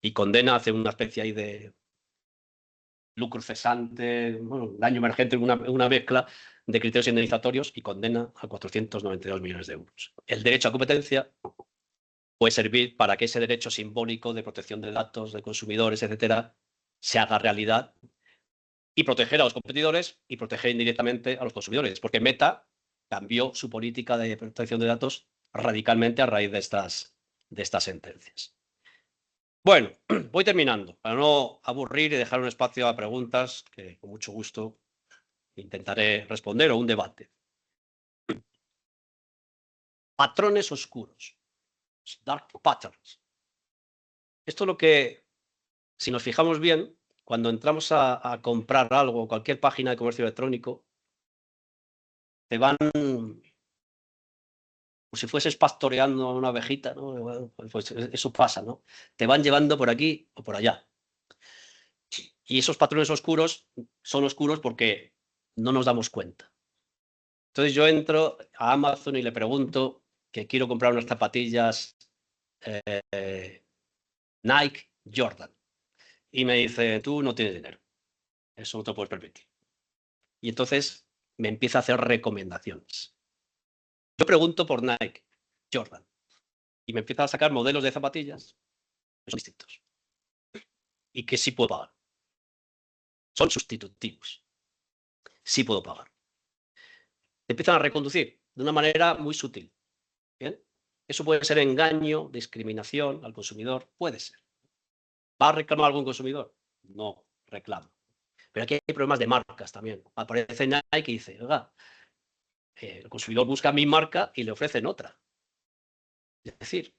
Y condena, hace una especie ahí de lucro cesante, bueno, daño emergente, una mezcla de criterios indemnizatorios, y condena a 492 millones de euros. El derecho a competencia puede servir para que ese derecho simbólico de protección de datos, de consumidores, etcétera, se haga realidad y proteger a los competidores y proteger indirectamente a los consumidores, porque Meta cambió su política de protección de datos radicalmente a raíz de estas sentencias. Bueno, voy terminando, para no aburrir y dejar un espacio a preguntas que con mucho gusto intentaré responder, o un debate. Patrones oscuros, dark patterns. Esto es lo que, si nos fijamos bien, cuando entramos a comprar algo, cualquier página de comercio electrónico, te van, como si fueses pastoreando a una ovejita, ¿no? Pues eso pasa, ¿no? Te van llevando por aquí o por allá. Y esos patrones oscuros son oscuros porque no nos damos cuenta. Entonces yo entro a Amazon y le pregunto que quiero comprar unas zapatillas Nike Jordan. Y me dice, tú no tienes dinero. Eso no te lo puedes permitir. Y entonces me empieza a hacer recomendaciones. Yo pregunto por Nike Jordan y me empieza a sacar modelos de zapatillas que son distintos y que sí puedo pagar. Son sustitutivos. Sí puedo pagar. Te empiezan a reconducir de una manera muy sutil. ¿Bien? Eso puede ser engaño, discriminación al consumidor. Puede ser. ¿Va a reclamar algún consumidor? No reclama. Pero aquí hay problemas de marcas también. Aparece Nike y dice, oiga, el consumidor busca mi marca y le ofrecen otra. Es decir,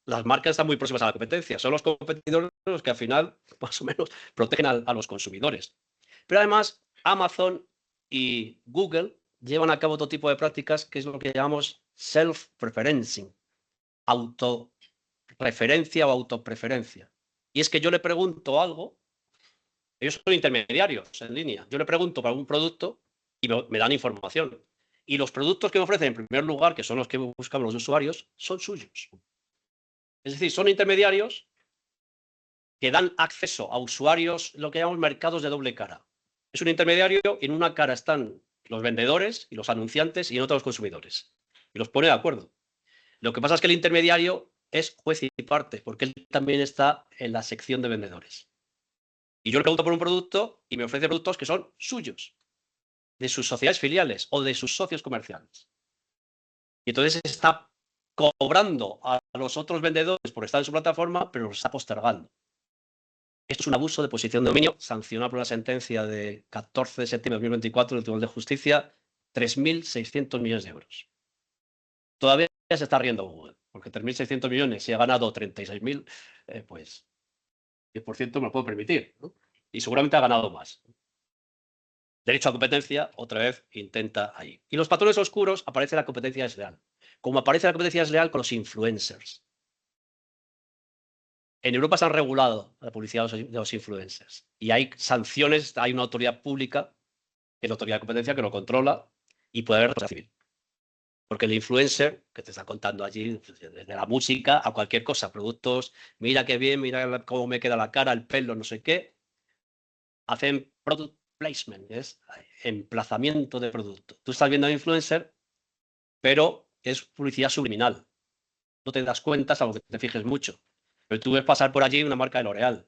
las marcas están muy próximas a la competencia. Son los competidores los que al final, más o menos, protegen a los consumidores. Pero además, Amazon y Google llevan a cabo otro tipo de prácticas que es lo que llamamos self-preferencing, autorreferencia o autopreferencia. Y es que yo le pregunto algo, ellos son intermediarios en línea, yo le pregunto para un producto y me dan información. Y los productos que me ofrecen, en primer lugar, que son los que buscan los usuarios, son suyos. Es decir, son intermediarios que dan acceso a usuarios, lo que llamamos mercados de doble cara. Es un intermediario y en una cara están los vendedores y los anunciantes y en otra los consumidores. Y los pone de acuerdo. Lo que pasa es que el intermediario es juez y parte, porque él también está en la sección de vendedores. Y yo le pregunto por un producto y me ofrece productos que son suyos, de sus sociedades filiales o de sus socios comerciales. Y entonces está cobrando a los otros vendedores por estar en su plataforma, pero los está postergando. Esto es un abuso de posición de dominio, sancionado por una sentencia de 14 de septiembre de 2024 del Tribunal de Justicia, 3.600 millones de euros. Todavía se está riendo Google, porque 3.600 millones, si ha ganado 36.000, pues 10% me lo puedo permitir, ¿no? Y seguramente ha ganado más. Derecho a competencia, otra vez, intenta ahí. Y los patrones oscuros, aparece la competencia desleal. Como aparece la competencia desleal con los influencers. En Europa se han regulado la publicidad de los influencers y hay sanciones, hay una autoridad pública, que es la autoridad de competencia, que lo controla y puede haber responsabilidad civil. Porque el influencer, que te está contando allí, desde la música a cualquier cosa, productos, mira qué bien, mira cómo me queda la cara, el pelo, no sé qué, hacen product placement, es emplazamiento de producto. Tú estás viendo al influencer, pero es publicidad subliminal. No te das cuenta, salvo que te fijes mucho. Pero tú ves pasar por allí una marca de L'Oreal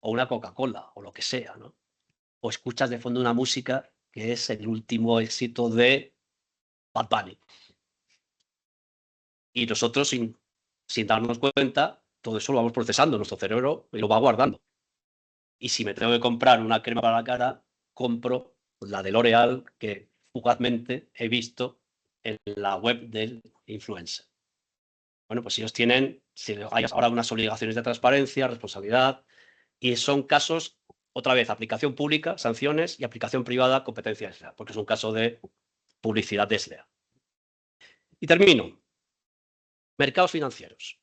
o una Coca-Cola o lo que sea, ¿no? O escuchas de fondo una música que es el último éxito de Bad Bunny. Y nosotros, sin darnos cuenta, todo eso lo vamos procesando, nuestro cerebro y lo va guardando. Y si me tengo que comprar una crema para la cara, compro la de L'Oreal que fugazmente he visto en la web del influencer. Bueno, pues ellos tienen hay ahora unas obligaciones de transparencia, responsabilidad, y son casos, otra vez, aplicación pública, sanciones, y aplicación privada, competencia desleal, porque es un caso de publicidad desleal. Y termino. Mercados financieros.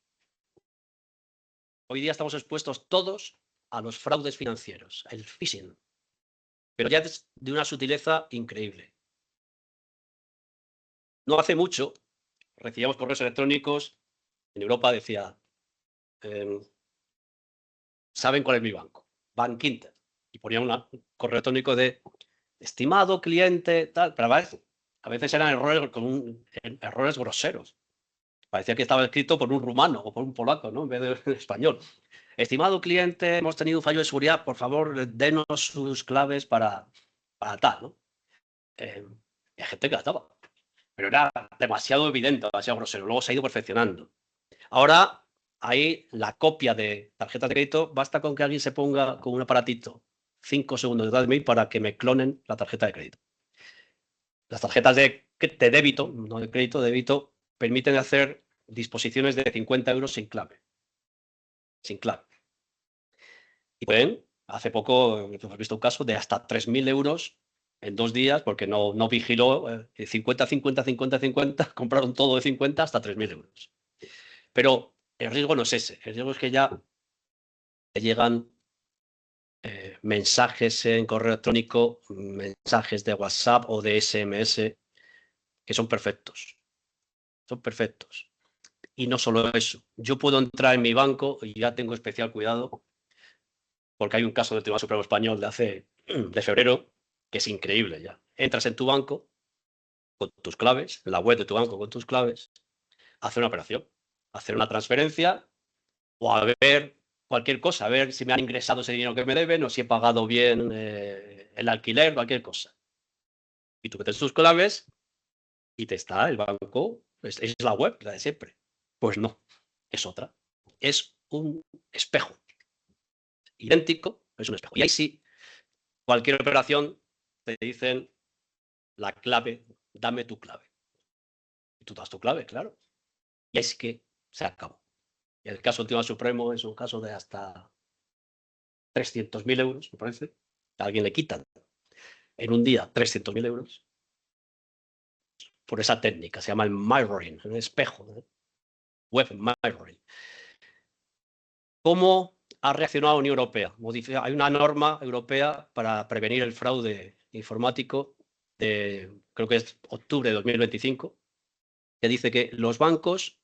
Hoy día estamos expuestos todos a los fraudes financieros, el phishing, pero ya es de una sutileza increíble. No hace mucho recibíamos correos electrónicos, en Europa decía, ¿saben cuál es mi banco? Bankinter. Y ponía un correo electrónico de estimado cliente, tal, pero a veces eran errores, errores groseros. Parecía que estaba escrito por un rumano o por un polaco, ¿no? En vez de español. Estimado cliente, hemos tenido un fallo de seguridad, por favor, denos sus claves para tal, ¿no? Hay gente que la daba, pero era demasiado evidente, demasiado grosero. Luego se ha ido perfeccionando. Ahora hay la copia de tarjetas de crédito, basta con que alguien se ponga con un aparatito 5 segundos detrás de mí para que me clonen la tarjeta de crédito. Las tarjetas de débito, no de crédito, de débito, permiten hacer disposiciones de 50 euros sin clave. Sin clave. Y pueden, hace poco hemos visto un caso de hasta 3.000 euros en 2 días, porque no vigiló 50, 50, 50, 50, compraron todo de 50 hasta 3.000 euros. Pero el riesgo no es ese, el riesgo es que ya te llegan mensajes en correo electrónico, mensajes de WhatsApp o de SMS que son perfectos. Son perfectos. Y no solo eso, yo puedo entrar en mi banco y ya tengo especial cuidado porque hay un caso del Tribunal Supremo Español de febrero que es increíble ya. Entras en tu banco con tus claves, en la web de tu banco con tus claves, hacer una operación, hacer una transferencia o a ver cualquier cosa, a ver si me han ingresado ese dinero que me deben o si he pagado bien el alquiler, cualquier cosa. Y tú metes tus claves y te está el banco, es la web, la de siempre. Pues no, es otra. Es un espejo. Idéntico, es un espejo. Y ahí sí, cualquier operación te dicen la clave, dame tu clave. Y tú das tu clave, claro. Y es que se acabó. Y el caso del Tribunal Supremo es un caso de hasta 300.000 euros, me parece. A alguien le quitan en un día 300.000 euros por esa técnica. Se llama el mirroring, el espejo, web mirroring. ¿Cómo ha reaccionado la Unión Europea? Hay una norma europea para prevenir el fraude informático de, creo que es octubre de 2025, que dice que los bancos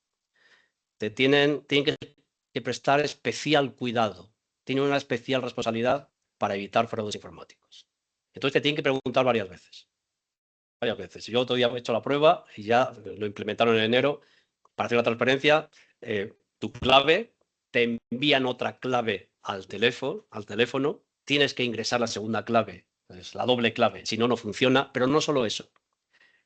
tienen que prestar especial cuidado, tienen una especial responsabilidad para evitar fraudes informáticos. Entonces te tienen que preguntar varias veces. Varias veces. Yo todavía he hecho la prueba y ya lo implementaron en enero para hacer la transferencia. Tu clave, te envían otra clave al teléfono, tienes que ingresar la segunda clave, es la doble clave, si no, no funciona, pero no solo eso.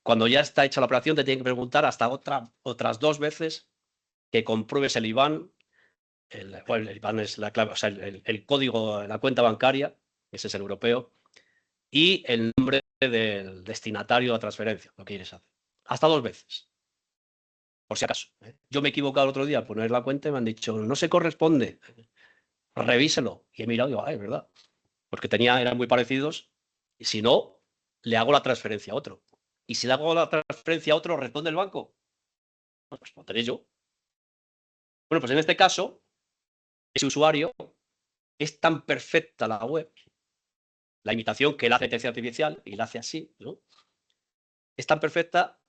Cuando ya está hecha la operación te tienen que preguntar hasta otras 2 veces que compruebes el IBAN, el IBAN es la clave, o sea, el código de la cuenta bancaria, ese es el europeo, y el nombre del destinatario de la transferencia, lo que quieres hacer. Hasta 2 veces. Por si acaso. Yo me he equivocado el otro día al poner la cuenta y me han dicho, no se corresponde, revíselo. Y he mirado y digo, es verdad. Porque eran muy parecidos. Y si no, le hago la transferencia a otro. Y si le hago la transferencia a otro, ¿responde el banco? Pues responderé yo. Bueno, pues en este caso, ese usuario es tan perfecta la web, la imitación que él hace de inteligencia artificial, y la hace así, ¿no? Es tan perfecta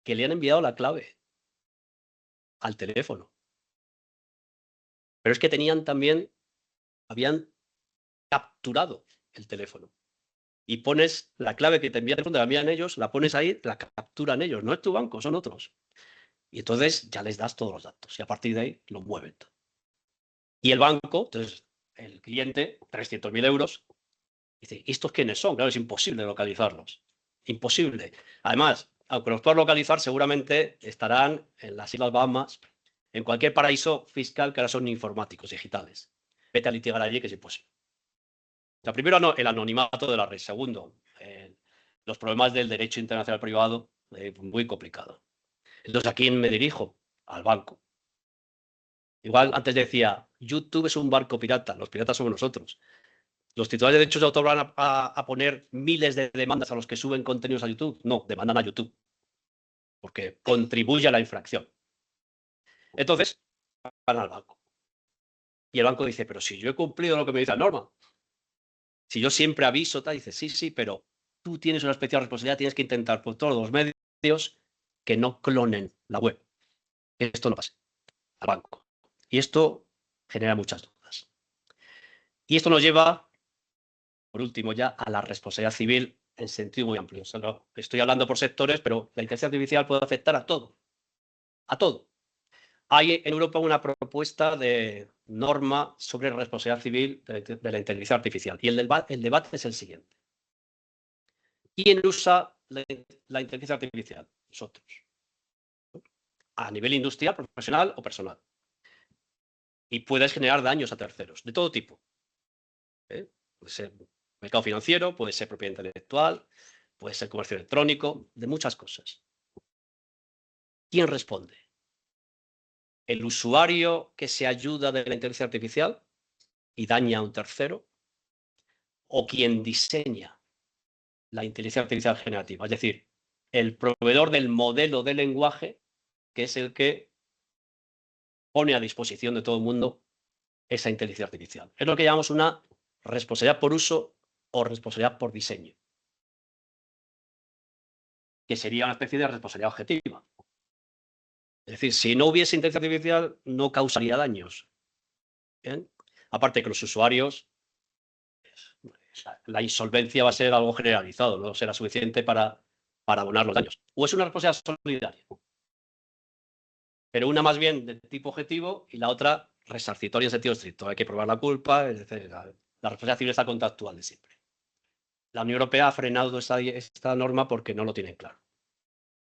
que le han enviado la clave al teléfono. Pero es que habían capturado el teléfono. Y pones la clave que te envían, la envían ellos, la pones ahí, la capturan ellos. No es tu banco, son otros. Y entonces ya les das todos los datos. Y a partir de ahí lo mueven todo. Y el banco, entonces el cliente, 300.000 euros, dice, ¿estos quiénes son? Claro, es imposible localizarlos. Imposible. Además, aunque los puedas localizar, seguramente estarán en las Islas Bahamas, en cualquier paraíso fiscal que ahora son informáticos, digitales. Vete a litigar allí, que es imposible. O sea, primero, el anonimato de la red. Segundo, los problemas del derecho internacional privado, muy complicado. Entonces, ¿a quién me dirijo? Al banco. Igual antes decía, YouTube es un barco pirata, los piratas somos nosotros. ¿Los titulares de derechos de autor van a poner miles de demandas a los que suben contenidos a YouTube? No, demandan a YouTube, porque contribuye a la infracción. Entonces, van al banco. Y el banco dice, pero si yo he cumplido lo que me dice la norma, si yo siempre aviso, tal, dice, sí, pero tú tienes una especial responsabilidad, tienes que intentar por todos los medios que no clonen la web. Esto no pasa al banco. Y esto genera muchas dudas. Y esto nos lleva, por último, ya a la responsabilidad civil en sentido muy amplio. Solo estoy hablando por sectores, pero la inteligencia artificial puede afectar a todo. A todo. Hay en Europa una propuesta de norma sobre responsabilidad civil de la inteligencia artificial. Y el debate es el siguiente. ¿Quién usa la inteligencia artificial? Nosotros. A nivel industrial, profesional o personal. Y puedes generar daños a terceros, de todo tipo. Puede ser mercado financiero, puede ser propiedad intelectual, puede ser comercio electrónico, de muchas cosas. ¿Quién responde? ¿El usuario que se ayuda de la inteligencia artificial y daña a un tercero? ¿O quien diseña la inteligencia artificial generativa? Es decir, el proveedor del modelo de lenguaje, que es el que pone a disposición de todo el mundo esa inteligencia artificial. Es lo que llamamos una responsabilidad por uso o responsabilidad por diseño, que sería una especie de responsabilidad objetiva. Es decir, si no hubiese inteligencia artificial, no causaría daños. ¿Bien? Aparte que los usuarios, la insolvencia va a ser algo generalizado, no será suficiente para abonar los daños. O es una responsabilidad solidaria, pero una más bien de tipo objetivo y la otra resarcitoria en sentido estricto. Hay que probar la culpa, es decir, la responsabilidad civil está contractual de siempre. La Unión Europea ha frenado esta norma porque no lo tienen claro.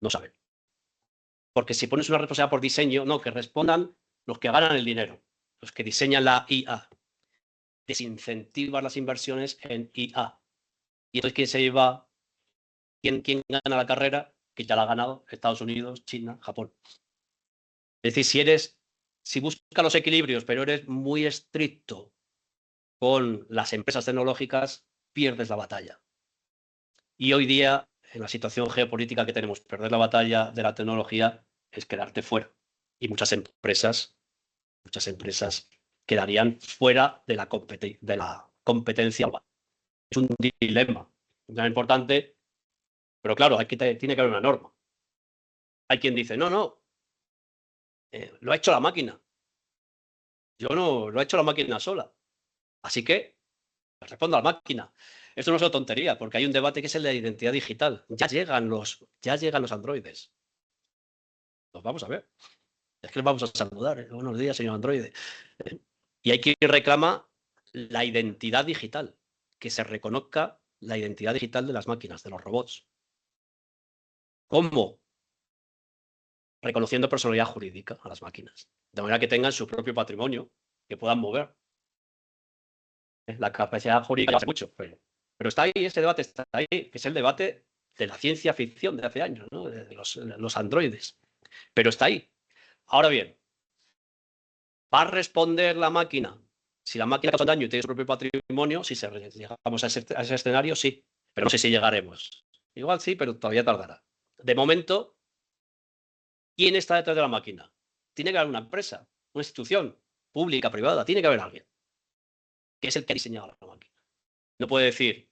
No saben. Porque si pones una responsabilidad por diseño, no, que respondan los que ganan el dinero, los que diseñan la IA. Desincentivas las inversiones en IA. Y entonces, ¿quién se lleva? ¿Quién gana la carrera? Que ya la ha ganado Estados Unidos, China, Japón. Es decir, si buscas los equilibrios, pero eres muy estricto con las empresas tecnológicas, pierdes la batalla. Y hoy día, en la situación geopolítica que tenemos, perder la batalla de la tecnología es quedarte fuera. Y muchas empresas quedarían fuera de la competencia. Es un dilema importante, pero claro, tiene que haber una norma. Hay quien dice, no, lo ha hecho la máquina. Yo no, lo ha hecho la máquina sola. Así que respondo a la máquina. Esto no es una tontería, porque hay un debate que es el de la identidad digital. Ya llegan los androides. Los vamos a ver. Es que les vamos a saludar. Buenos días, señor androide. Y hay quien reclama la identidad digital, que se reconozca la identidad digital de las máquinas, de los robots. ¿Cómo? Reconociendo personalidad jurídica a las máquinas, de manera que tengan su propio patrimonio, que puedan mover. La capacidad jurídica hace mucho, pero está ahí, ese debate está ahí, que es el debate de la ciencia ficción de hace años, ¿no? De los androides. Pero está ahí. Ahora bien, ¿va a responder la máquina? Si la máquina causa daño y tiene su propio patrimonio, si llegamos a ese escenario, sí. Pero no sé si llegaremos. Igual sí, pero todavía tardará. De momento, ¿quién está detrás de la máquina? Tiene que haber una empresa, una institución pública, privada, tiene que haber alguien que es el que ha diseñado la máquina. No puede decir,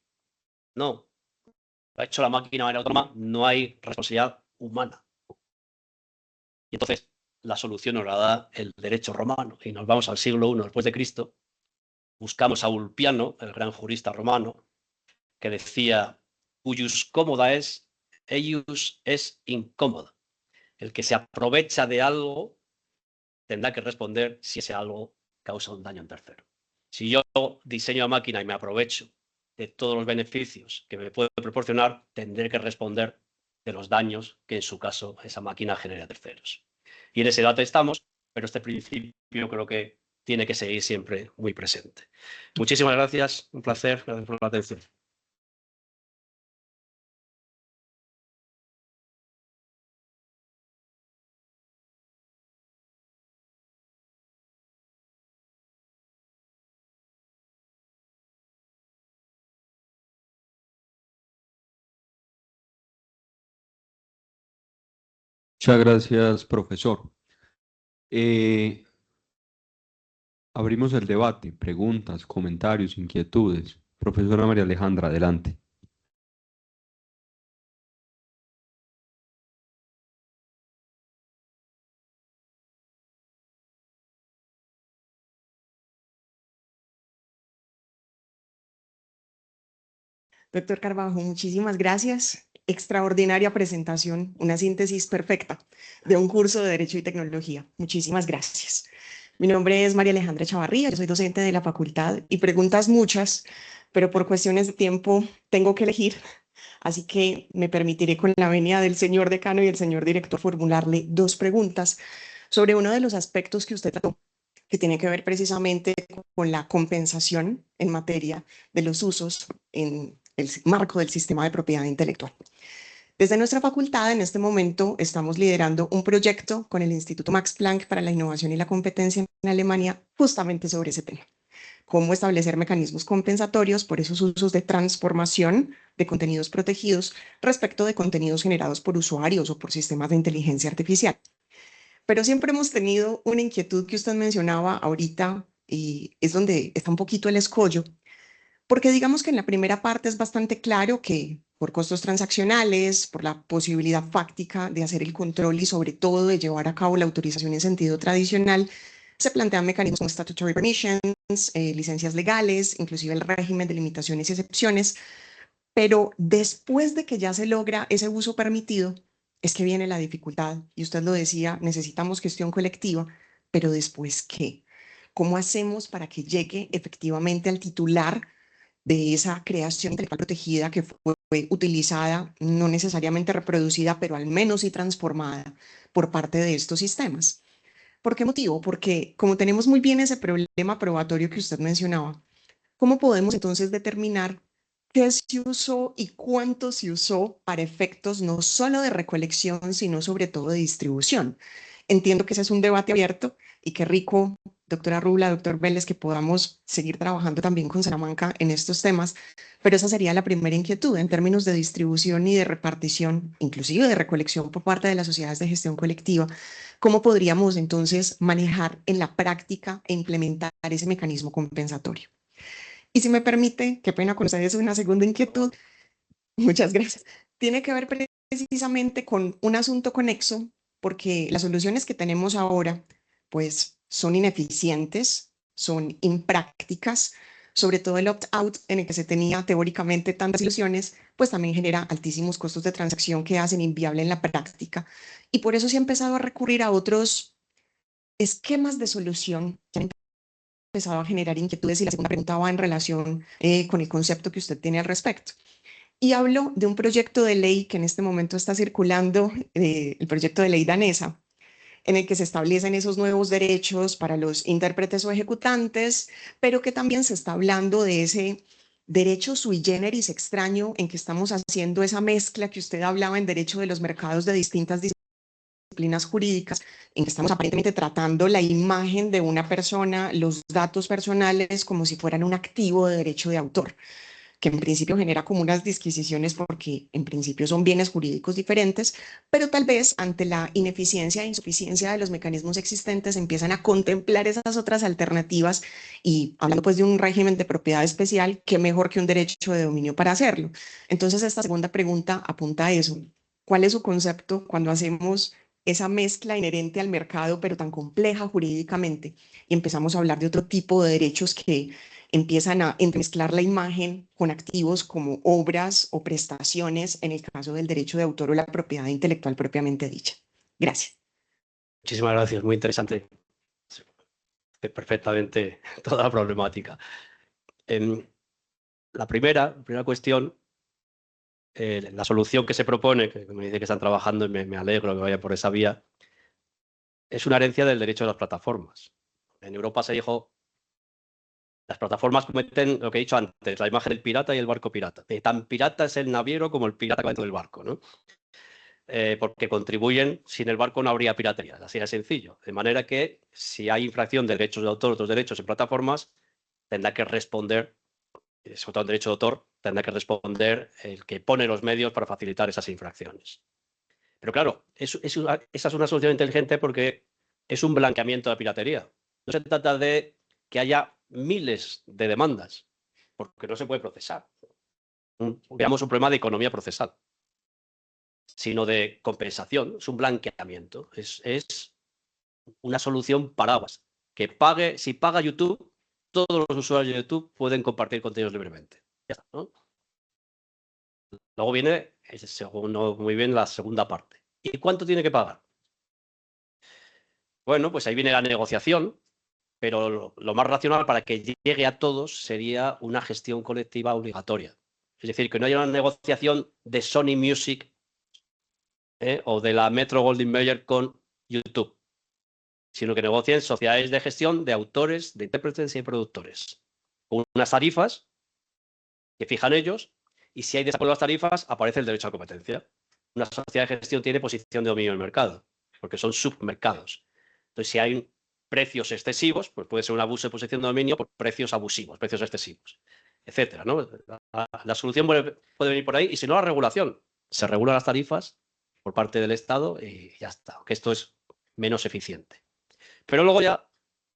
no, lo ha hecho la máquina de manera autónoma, no hay responsabilidad humana. Y entonces la solución nos la da el derecho romano y nos vamos al siglo I después de Cristo. Buscamos a Ulpiano, el gran jurista romano, que decía, cuyus cómoda es, eius es incómoda. El que se aprovecha de algo tendrá que responder si ese algo causa un daño en tercero. Si yo diseño la máquina y me aprovecho de todos los beneficios que me puede proporcionar, tendré que responder de los daños que en su caso esa máquina genera a terceros. Y en ese debate estamos, pero este principio creo que tiene que seguir siempre muy presente. Muchísimas gracias, un placer, gracias por la atención. Muchas gracias, profesor. Abrimos el debate, preguntas, comentarios, inquietudes. Profesora María Alejandra, adelante. Doctor Carvajal, muchísimas gracias. Extraordinaria presentación, una síntesis perfecta de un curso de Derecho y Tecnología. Muchísimas gracias. Mi nombre es María Alejandra Chavarría, yo soy docente de la facultad y preguntas muchas, pero por cuestiones de tiempo tengo que elegir, así que me permitiré con la venia del señor decano y el señor director formularle dos preguntas sobre uno de los aspectos que usted trató, que tiene que ver precisamente con la compensación en materia de los usos en el marco del sistema de propiedad intelectual. Desde nuestra facultad, en este momento, estamos liderando un proyecto con el Instituto Max Planck para la Innovación y la Competencia en Alemania, justamente sobre ese tema. Cómo establecer mecanismos compensatorios por esos usos de transformación de contenidos protegidos respecto de contenidos generados por usuarios o por sistemas de inteligencia artificial. Pero siempre hemos tenido una inquietud que usted mencionaba ahorita y es donde está un poquito el escollo, porque digamos que en la primera parte es bastante claro que por costos transaccionales, por la posibilidad fáctica de hacer el control y sobre todo de llevar a cabo la autorización en sentido tradicional, se plantean mecanismos como statutory permissions, licencias legales, inclusive el régimen de limitaciones y excepciones, pero después de que ya se logra ese uso permitido, es que viene la dificultad. Y usted lo decía, necesitamos gestión colectiva, pero después, ¿qué? ¿Cómo hacemos para que llegue efectivamente al titular de esa creación intelectual protegida que fue utilizada, no necesariamente reproducida, pero al menos sí transformada por parte de estos sistemas? ¿Por qué motivo? Porque como tenemos muy bien ese problema probatorio que usted mencionaba, ¿cómo podemos entonces determinar qué se usó y cuánto se usó para efectos no solo de recolección, sino sobre todo de distribución? Entiendo que ese es un debate abierto y qué rico, doctora Rula, doctor Vélez, que podamos seguir trabajando también con Salamanca en estos temas, pero esa sería la primera inquietud en términos de distribución y de repartición, inclusive de recolección por parte de las sociedades de gestión colectiva. ¿Cómo podríamos entonces manejar en la práctica e implementar ese mecanismo compensatorio? Y si me permite, qué pena con ustedes, una segunda inquietud, muchas gracias, tiene que ver precisamente con un asunto conexo, porque las soluciones que tenemos ahora, pues son ineficientes, son imprácticas, sobre todo el opt-out en el que se tenía teóricamente tantas ilusiones, pues también genera altísimos costos de transacción que hacen inviable en la práctica. Y por eso se ha empezado a recurrir a otros esquemas de solución que han empezado a generar inquietudes y la segunda pregunta va en relación con el concepto que usted tiene al respecto. Y hablo de un proyecto de ley que en este momento está circulando, el proyecto de ley danesa, en el que se establecen esos nuevos derechos para los intérpretes o ejecutantes, pero que también se está hablando de ese derecho sui generis extraño en que estamos haciendo esa mezcla que usted hablaba en derecho de los mercados de distintas disciplinas jurídicas, en que estamos aparentemente tratando la imagen de una persona, los datos personales, como si fueran un activo de derecho de autor, que en principio genera como unas disquisiciones porque en principio son bienes jurídicos diferentes, pero tal vez ante la ineficiencia e insuficiencia de los mecanismos existentes empiezan a contemplar esas otras alternativas y hablando pues de un régimen de propiedad especial, qué mejor que un derecho de dominio para hacerlo. Entonces esta segunda pregunta apunta a eso. ¿Cuál es su concepto cuando hacemos esa mezcla inherente al mercado, pero tan compleja jurídicamente, y empezamos a hablar de otro tipo de derechos que empiezan a entremezclar la imagen con activos como obras o prestaciones en el caso del derecho de autor o la propiedad intelectual propiamente dicha? Gracias. Muchísimas gracias, muy interesante. Perfectamente toda la problemática. La primera cuestión, la solución que se propone, que me dice que están trabajando y me alegro que vaya por esa vía, es una herencia del derecho de las plataformas. En Europa se dijo, las plataformas cometen lo que he dicho antes, la imagen del pirata y el barco pirata. Tan pirata es el naviero como el pirata dentro del barco, ¿no? Porque contribuyen, sin el barco no habría piratería, así de sencillo. De manera que si hay infracción de derechos de autor o otros derechos en plataformas, tendrá que responder, sobre todo en derecho de autor, tendrá que responder el que pone los medios para facilitar esas infracciones. Pero claro, esa es una solución inteligente porque es un blanqueamiento de la piratería. No se trata de que haya miles de demandas, porque no se puede procesar. Veamos un problema de economía procesal, sino de compensación. Es un blanqueamiento. Es una solución paraguas. Que pague, si paga YouTube, todos los usuarios de YouTube pueden compartir contenidos libremente. Ya está, ¿no? Luego viene, según muy bien, la segunda parte. ¿Y cuánto tiene que pagar? Bueno, pues ahí viene la negociación, pero lo más racional para que llegue a todos sería una gestión colectiva obligatoria. Es decir, que no haya una negociación de Sony Music o de la Metro Goldwyn Mayer con YouTube, sino que negocien sociedades de gestión de autores, de intérpretes y de productores, con unas tarifas que fijan ellos, y si hay desacuerdo en las tarifas, aparece el derecho a competencia. Una sociedad de gestión tiene posición de dominio en el mercado, porque son submercados. Entonces, si hay precios excesivos, pues puede ser un abuso de posición de dominio por precios abusivos, precios excesivos, etcétera, ¿no? La solución puede venir por ahí, y si no, la regulación. Se regulan las tarifas por parte del Estado y ya está, aunque esto es menos eficiente. Pero luego ya,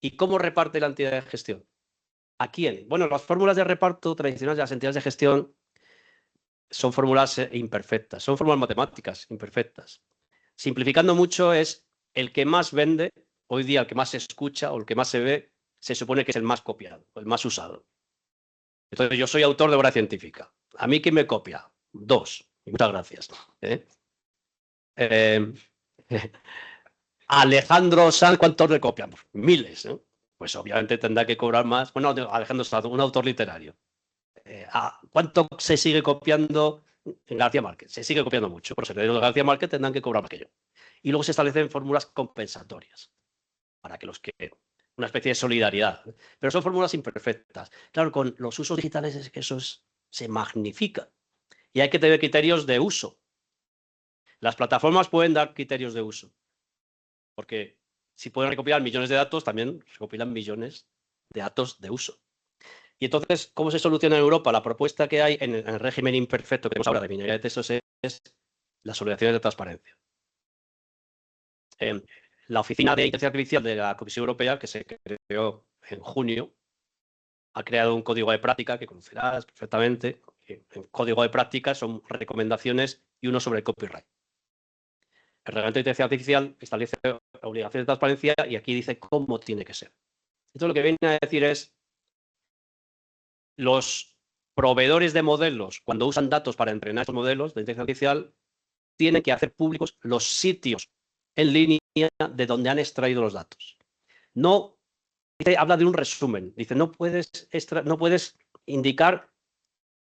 ¿y cómo reparte la entidad de gestión? ¿A quién? Bueno, las fórmulas de reparto tradicionales de las entidades de gestión son fórmulas imperfectas, son fórmulas matemáticas imperfectas. Simplificando mucho, es el que más vende, hoy día el que más se escucha o el que más se ve, se supone que es el más copiado, el más usado. Entonces, yo soy autor de obra científica. ¿A mí quién me copia? 2. Y muchas gracias. Alejandro Sanz, ¿cuántos le copian? Miles, ¿no? Pues obviamente tendrá que cobrar más. Bueno, Alejandro Sanz, un autor literario. ¿Cuánto se sigue copiando en García Márquez? Se sigue copiando mucho. Por los herederos de García Márquez tendrán que cobrar más que yo. Y luego se establecen fórmulas compensatorias para que los que... Una especie de solidaridad. Pero son fórmulas imperfectas. Claro, con los usos digitales es que eso se magnifica. Y hay que tener criterios de uso. Las plataformas pueden dar criterios de uso. Porque si pueden recopilar millones de datos, también recopilan millones de datos de uso. Y entonces, ¿cómo se soluciona en Europa? La propuesta que hay en el régimen imperfecto que tenemos ahora de minería de textos es las obligaciones de transparencia. La Oficina de Inteligencia Artificial de la Comisión Europea, que se creó en junio, ha creado un código de práctica que conocerás perfectamente. El código de práctica son recomendaciones y uno sobre el copyright. El reglamento de inteligencia artificial establece obligaciones de transparencia y aquí dice cómo tiene que ser. Esto lo que viene a decir es los proveedores de modelos, cuando usan datos para entrenar estos modelos de inteligencia artificial, tienen que hacer públicos los sitios en línea de donde han extraído los datos. No, habla de un resumen. Dice, no puedes indicar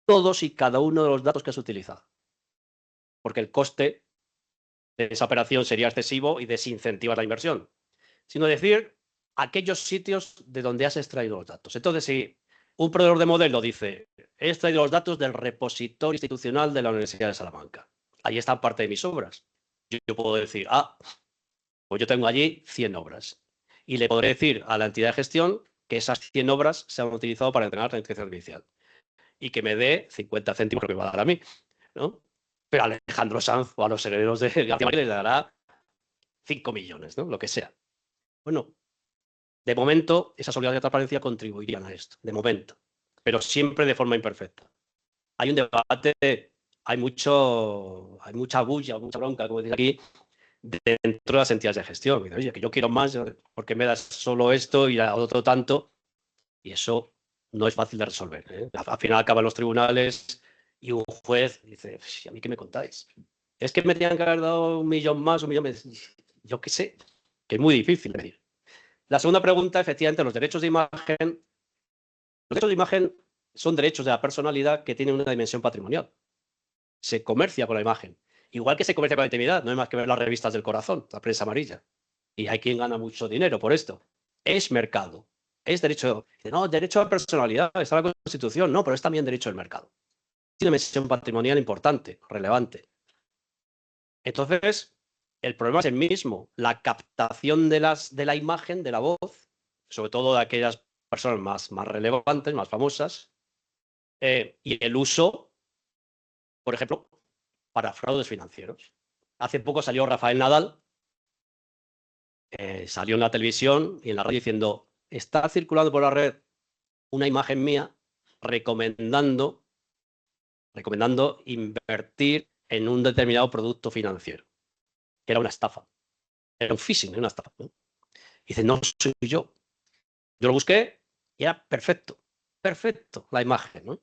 todos y cada uno de los datos que has utilizado, porque el coste de esa operación sería excesivo y desincentiva la inversión, sino decir aquellos sitios de donde has extraído los datos. Entonces, si un proveedor de modelo dice, he extraído los datos del repositorio institucional de la Universidad de Salamanca, ahí están parte de mis obras. Yo puedo decir, pues yo tengo allí 100 obras. Y le podré decir a la entidad de gestión que esas 100 obras se han utilizado para entrenar la inteligencia artificial. Y que me dé 50 céntimos lo que me va a dar a mí, ¿no? Pero a Alejandro Sanz o a los herederos de García Márquez le dará 5 millones, ¿no? Lo que sea. Bueno, de momento, esas obligaciones de transparencia contribuirían a esto, de momento, pero siempre de forma imperfecta. Hay un debate, hay mucha bulla, mucha bronca, como dice aquí, dentro de las entidades de gestión. Dice, oye, que yo quiero más, ¿por qué me das solo esto y a otro tanto? Y eso no es fácil de resolver, ¿eh? Al final acaban los tribunales y un juez dice, ¿a mí qué me contáis? Es que me tenían que haber dado 1 millón más, 1 millón más. Yo qué sé, que es muy difícil de decir. La segunda pregunta, efectivamente, los derechos de imagen. Los derechos de imagen son derechos de la personalidad que tienen una dimensión patrimonial. Se comercia con la imagen. Igual que se comercia con la intimidad, no hay más que ver las revistas del corazón, la prensa amarilla. Y hay quien gana mucho dinero por esto. Es mercado. Es derecho. No, derecho a personalidad, está en la Constitución. No, pero es también derecho del mercado. Tiene una dimensión patrimonial importante, relevante. Entonces, el problema es el mismo. La captación de la imagen, de la voz, sobre todo de aquellas personas más relevantes, más famosas, y el uso, por ejemplo, para fraudes financieros. Hace poco salió Rafael Nadal, salió en la televisión y en la radio diciendo, está circulando por la red una imagen mía recomendando invertir en un determinado producto financiero, que era una estafa. Era un phishing, una estafa, ¿no? Y dice, no soy yo. Yo lo busqué y era perfecto la imagen, ¿no?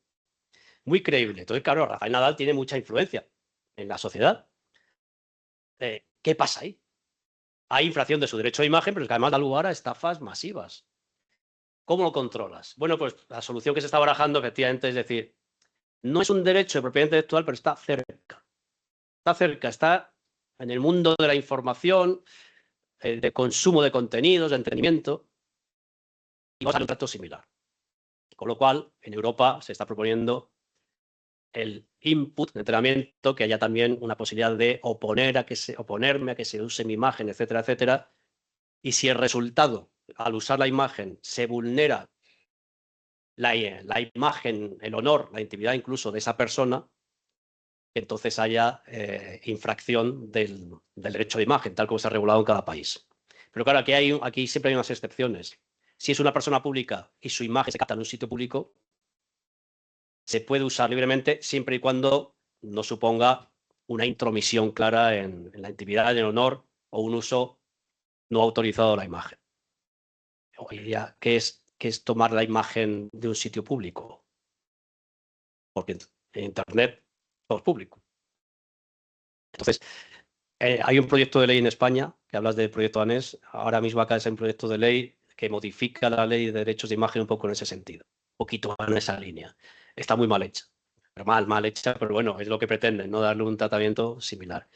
Muy creíble. Entonces, claro, Rafael Nadal tiene mucha influencia en la sociedad. ¿Qué pasa ahí? Hay infracción de su derecho de imagen, pero es que además da lugar a estafas masivas. ¿Cómo lo controlas? Bueno, pues la solución que se está barajando efectivamente es decir, no es un derecho de propiedad intelectual, pero está cerca. Está cerca, está en el mundo de la información, de consumo de contenidos, de entretenimiento, y va a ser un trato similar. Con lo cual, en Europa se está proponiendo el input de entrenamiento, que haya también una posibilidad de oponerme a que se use mi imagen, etcétera, etcétera. Y si el resultado, al usar la imagen, se vulnera la imagen, el honor, la intimidad incluso de esa persona, entonces haya infracción del derecho de imagen, tal como se ha regulado en cada país. Pero claro, aquí siempre hay unas excepciones. Si es una persona pública y su imagen se capta en un sitio público, se puede usar libremente siempre y cuando no suponga una intromisión clara en la intimidad, en el honor o un uso no autorizado de la imagen. Hoy día, ¿qué es tomar la imagen de un sitio público? Porque en Internet todo es público. Entonces, hay un proyecto de ley en España, que hablas del proyecto ANES, ahora mismo acá es un proyecto de ley que modifica la ley de derechos de imagen un poco en ese sentido, un poquito en esa línea. Está muy mal hecha, pero mal hecha, pero bueno, es lo que pretenden, no darle un tratamiento similar.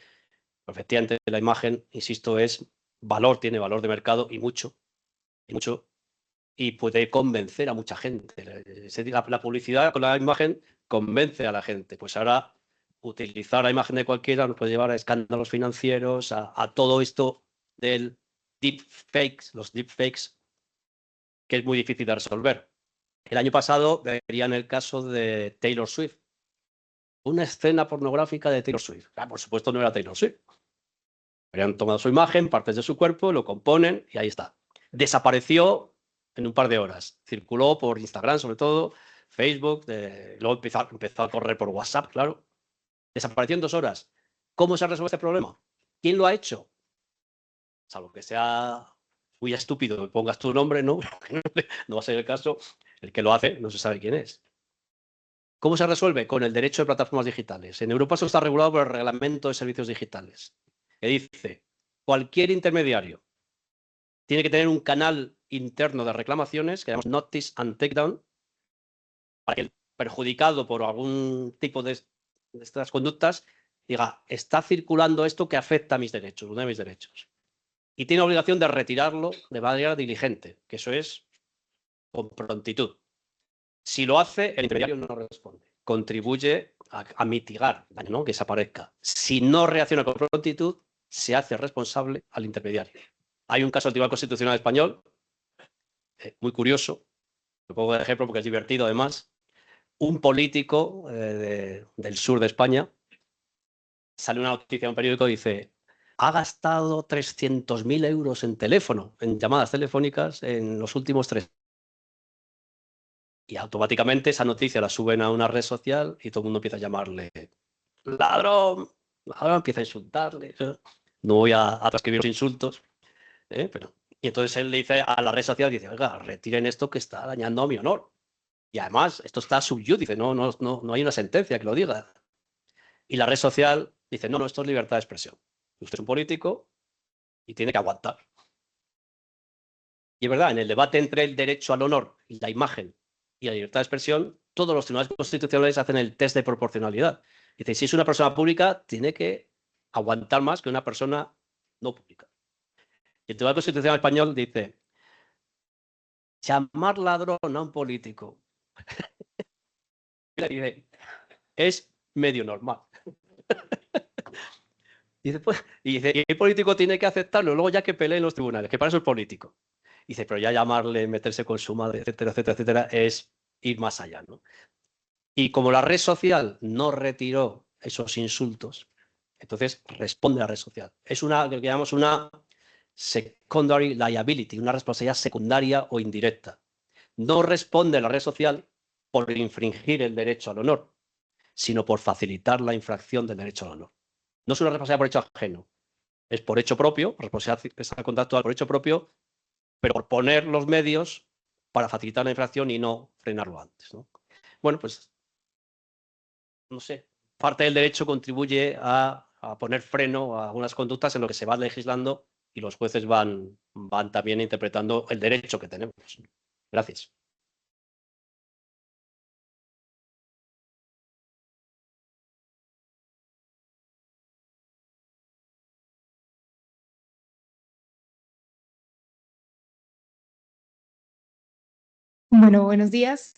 Pero efectivamente, la imagen, insisto, tiene valor de mercado y mucho, y puede convencer a mucha gente. La publicidad con la imagen convence a la gente. Pues ahora utilizar la imagen de cualquiera nos puede llevar a escándalos financieros, a todo esto del los deepfakes, que es muy difícil de resolver. El año pasado verían el caso de Taylor Swift. Una escena pornográfica de Taylor Swift. Por supuesto no era Taylor Swift. Habrían tomado su imagen, partes de su cuerpo, lo componen y ahí está. Desapareció en un par de horas. Circuló por Instagram, sobre todo, Facebook, luego empezó a correr por WhatsApp, claro. Desapareció en 2 horas. ¿Cómo se resuelve este problema? ¿Quién lo ha hecho? Salvo que sea muy estúpido y pongas tu nombre, ¿no? No va a ser el caso. El que lo hace no se sabe quién es. ¿Cómo se resuelve? Con el derecho de plataformas digitales. En Europa eso está regulado por el Reglamento de Servicios Digitales, que dice, cualquier intermediario tiene que tener un canal interno de reclamaciones, que llamamos Notice and Takedown, para que el perjudicado por algún tipo de estas conductas diga, está circulando esto que afecta a mis derechos, uno de mis derechos. Y tiene obligación de retirarlo de manera diligente, que eso es con prontitud. Si lo hace, el intermediario no responde. Contribuye a mitigar el daño, ¿no? Que desaparezca. Si no reacciona con prontitud, se hace responsable al intermediario. Hay un caso del Tribunal Constitucional Español, muy curioso, lo pongo de ejemplo porque es divertido además. Un político del sur de España, sale una noticia en un periódico y dice, ha gastado 300.000 euros en teléfono, en llamadas telefónicas en los últimos 3 años. Y automáticamente esa noticia la suben a una red social y todo el mundo empieza a llamarle ladrón, empieza a insultarle. No voy a transcribir los insultos, pero... Y entonces él le dice a la red social, dice, oiga, retiren esto que está dañando a mi honor. Y además, esto está sub judice, no hay una sentencia que lo diga. Y la red social dice, no, esto es libertad de expresión. Usted es un político y tiene que aguantar. Y es verdad, en el debate entre el derecho al honor y la imagen y la libertad de expresión, todos los tribunales constitucionales hacen el test de proporcionalidad. Dice, si es una persona pública, tiene que aguantar más que una persona no pública. Y el Tribunal Constitucional Español dice, llamar ladrón a un político dice, es medio normal. Y el político tiene que aceptarlo, luego ya que pelee en los tribunales, que para eso es político. Dice, pero ya llamarle, meterse con su madre, etcétera, etcétera, etcétera, es ir más allá, ¿no? Y como la red social no retiró esos insultos, entonces responde la red social. Es lo que llamamos una secondary liability, una responsabilidad secundaria o indirecta. No responde la red social por infringir el derecho al honor, sino por facilitar la infracción del derecho al honor. No es una responsabilidad por hecho ajeno, es por hecho propio, responsabilidad contractual por hecho propio, pero por poner los medios para facilitar la infracción y no frenarlo antes, ¿no? Bueno, pues, no sé, parte del derecho contribuye a poner freno a algunas conductas en lo que se va legislando y los jueces van también interpretando el derecho que tenemos. Gracias. Bueno, buenos días.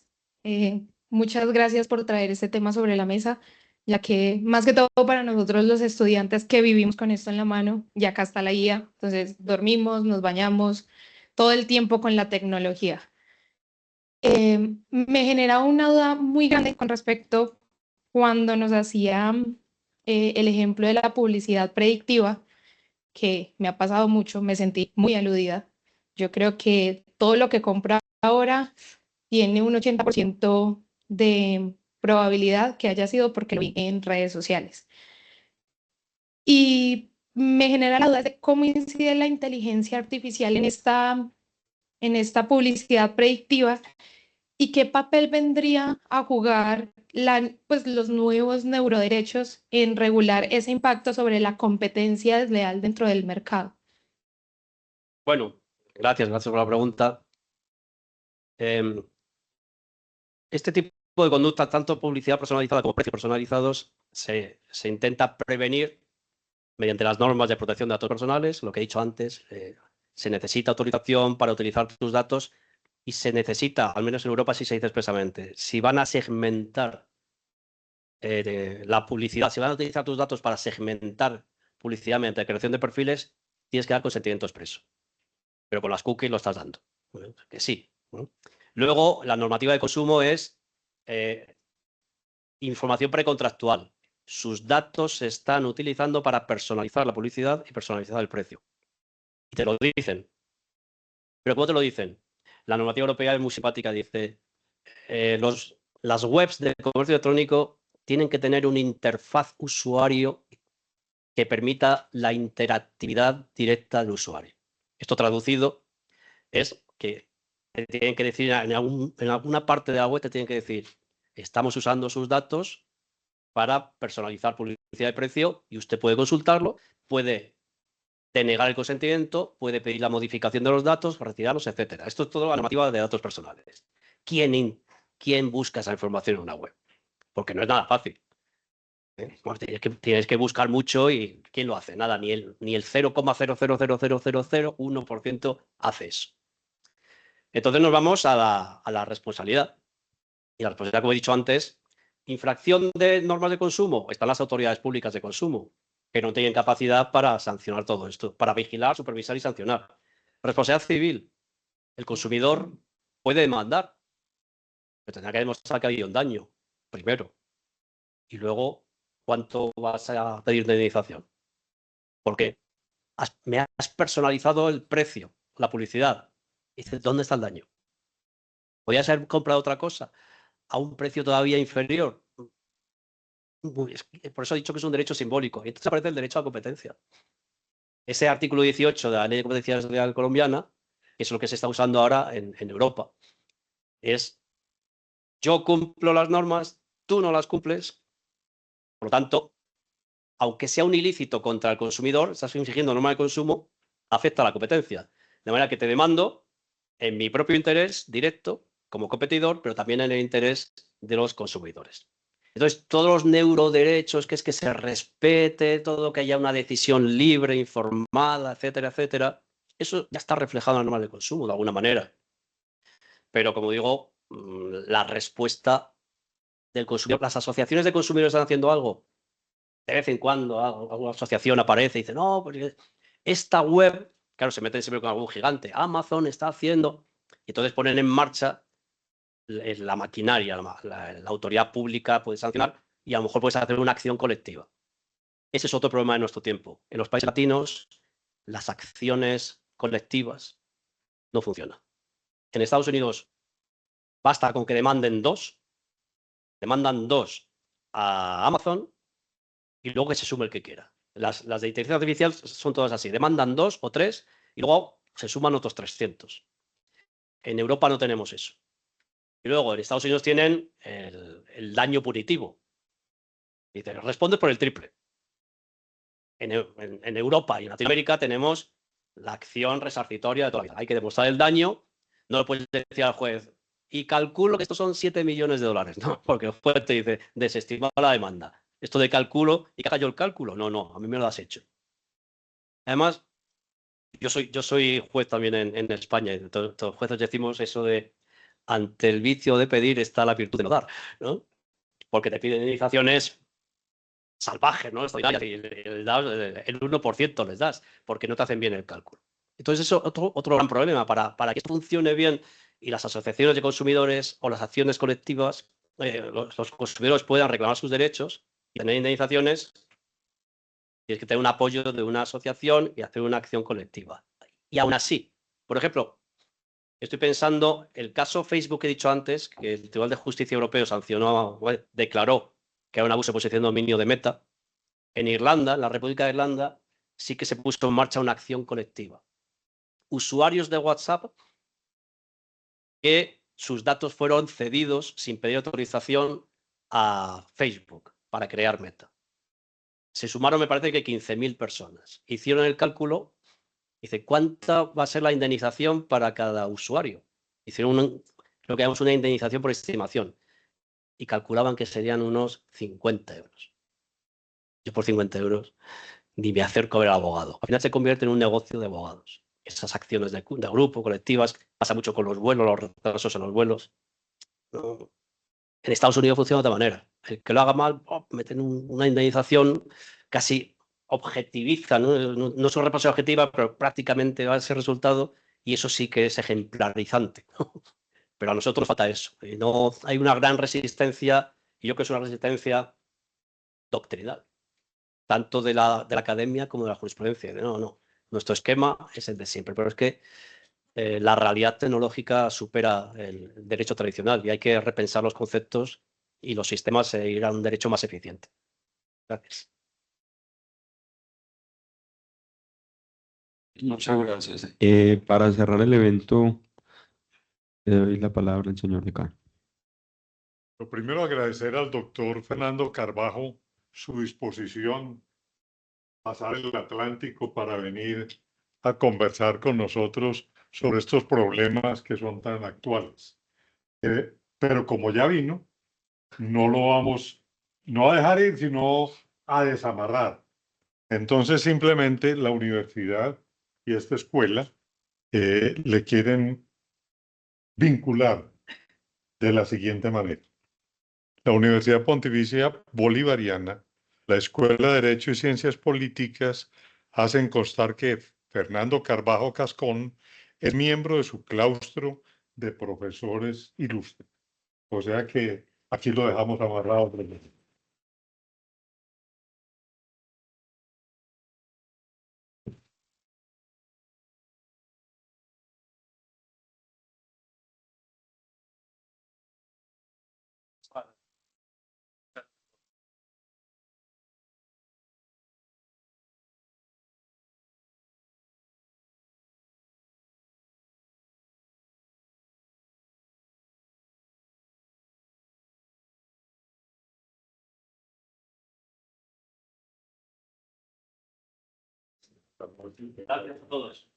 Muchas gracias por traer este tema sobre la mesa, ya que más que todo para nosotros los estudiantes que vivimos con esto en la mano, ya acá está la guía, entonces dormimos, nos bañamos todo el tiempo con la tecnología. Me genera una duda muy grande con respecto cuando nos hacía el ejemplo de la publicidad predictiva, que me ha pasado mucho, me sentí muy aludida. Yo creo que todo lo que compro ahora tiene un 80% de probabilidad que haya sido porque lo vi en redes sociales. Y me genera la duda de cómo incide la inteligencia artificial en esta publicidad predictiva y qué papel vendría a jugar pues, los nuevos neuroderechos en regular ese impacto sobre la competencia desleal dentro del mercado. Bueno, gracias por la pregunta. Este tipo de conducta, tanto publicidad personalizada como precios personalizados, se intenta prevenir mediante las normas de protección de datos personales. Lo que he dicho antes, se necesita autorización para utilizar tus datos y se necesita, al menos en Europa sí se dice expresamente, si van a segmentar la publicidad, si van a utilizar tus datos para segmentar publicidad mediante creación de perfiles, tienes que dar consentimiento expreso. Pero con las cookies lo estás dando. Que sí. Luego, la normativa de consumo es información precontractual. Sus datos se están utilizando para personalizar la publicidad y personalizar el precio. Y te lo dicen. ¿Pero cómo te lo dicen? La normativa europea es muy simpática. Dice, las webs de comercio electrónico tienen que tener una interfaz usuario que permita la interactividad directa del usuario. Esto traducido es que te tienen que decir, en alguna parte de la web te tienen que decir, estamos usando sus datos para personalizar publicidad de precio y usted puede consultarlo, puede denegar el consentimiento, puede pedir la modificación de los datos, retirarlos, etcétera. Esto es todo la normativa de datos personales. ¿Quién busca esa información en una web? Porque no es nada fácil. Bueno, tienes que buscar mucho y ¿quién lo hace? Nada, ni el 0,0000001% hace eso. Entonces nos vamos a la responsabilidad. Y la responsabilidad, como he dicho antes, infracción de normas de consumo, están las autoridades públicas de consumo, que no tienen capacidad para sancionar todo esto, para vigilar, supervisar y sancionar. Responsabilidad civil, el consumidor puede demandar, pero tendrá que demostrar que ha habido un daño, primero. Y luego, ¿cuánto vas a pedir de indemnización? Porque me has personalizado el precio, la publicidad. Y dices, ¿dónde está el daño? ¿Podrías haber comprado otra cosa a un precio todavía inferior? Por eso he dicho que es un derecho simbólico. Y entonces aparece el derecho a la competencia. Ese artículo 18 de la Ley de Competencia Desleal colombiana, que es lo que se está usando ahora en Europa, es yo cumplo las normas, tú no las cumples, por lo tanto, aunque sea un ilícito contra el consumidor, estás infringiendo norma de consumo, afecta a la competencia. De manera que te demando en mi propio interés directo, como competidor, pero también en el interés de los consumidores. Entonces, todos los neuroderechos, que es que se respete todo, que haya una decisión libre, informada, etcétera, etcétera, eso ya está reflejado en la norma de consumo de alguna manera. Pero como digo, la respuesta del consumidor, las asociaciones de consumidores están haciendo algo. De vez en cuando alguna asociación aparece y dice, no, porque esta web, claro, se meten siempre con algún gigante, Amazon está haciendo, y entonces ponen en marcha la maquinaria, la autoridad pública puede sancionar y a lo mejor puedes hacer una acción colectiva. Ese es otro problema de nuestro tiempo. En los países latinos, las acciones colectivas no funcionan. En Estados Unidos basta con que demandan dos a Amazon y luego que se sume el que quiera. Las de inteligencia artificial son todas así, demandan 2 o 3 y luego se suman otros 300. En Europa no tenemos eso. Y luego en Estados Unidos tienen el daño punitivo. Dice, responde por el triple. En Europa y en Latinoamérica tenemos la acción resarcitoria de toda la vida. Hay que demostrar el daño, no le puedes decir al juez, y calculo que estos son 7 millones de dólares, ¿no? Porque el juez te dice, desestima la demanda. Esto de cálculo, ¿y que haga yo el cálculo? No, a mí me lo has hecho. Además, yo soy juez también en España, y todos los jueces decimos eso de, ante el vicio de pedir está la virtud de no dar, ¿no? Porque te piden indemnizaciones salvajes, ¿no? El 1% les das, porque no te hacen bien el cálculo. Entonces, eso es otro gran problema. Para que esto funcione bien y las asociaciones de consumidores o las acciones colectivas, los consumidores puedan reclamar sus derechos y tener indemnizaciones, tienes que tener un apoyo de una asociación y hacer una acción colectiva. Y aún así, por ejemplo, estoy pensando el caso Facebook que he dicho antes, que el Tribunal de Justicia Europeo sancionó, declaró que era un abuso de posición de dominio de Meta. En Irlanda, en la República de Irlanda, sí que se puso en marcha una acción colectiva. Usuarios de WhatsApp que sus datos fueron cedidos sin pedir autorización a Facebook para crear Meta. Se sumaron, me parece que 15.000 personas. Hicieron el cálculo, dice, ¿cuánta va a ser la indemnización para cada usuario? Hicieron lo que llamamos una indemnización por estimación y calculaban que serían unos 50 euros. Yo por 50 euros ni me acerco a ver al abogado. Al final se convierte en un negocio de abogados. Esas acciones de grupo, colectivas, pasa mucho con los vuelos, los retrasos en los vuelos. ¿No? En Estados Unidos funciona de otra manera. El que lo haga mal, meten una indemnización casi objetivista, no es una responsabilidad objetiva, pero prácticamente va a ser resultado y eso sí que es ejemplarizante. Pero a nosotros falta eso. Y no hay una gran resistencia, y yo creo que es una resistencia doctrinal, tanto de la academia como de la jurisprudencia. No, nuestro esquema es el de siempre, pero es que la realidad tecnológica supera el derecho tradicional y hay que repensar los conceptos y los sistemas e ir a un derecho más eficiente. Gracias. Muchas gracias. Para cerrar el evento, le doy la palabra al señor decano. Lo primero, agradecer al doctor Fernando Carbajo su disposición a pasar el Atlántico para venir a conversar con nosotros sobre estos problemas que son tan actuales. Pero como ya vino, no lo vamos, no a dejar ir, sino a desamarrar. Entonces, simplemente la universidad y esta escuela le quieren vincular de la siguiente manera. La Universidad Pontificia Bolivariana, la Escuela de Derecho y Ciencias Políticas hacen constar que Fernando Carbajo Cascón es miembro de su claustro de profesores ilustres. O sea que aquí lo dejamos amarrado. Gracias a todos.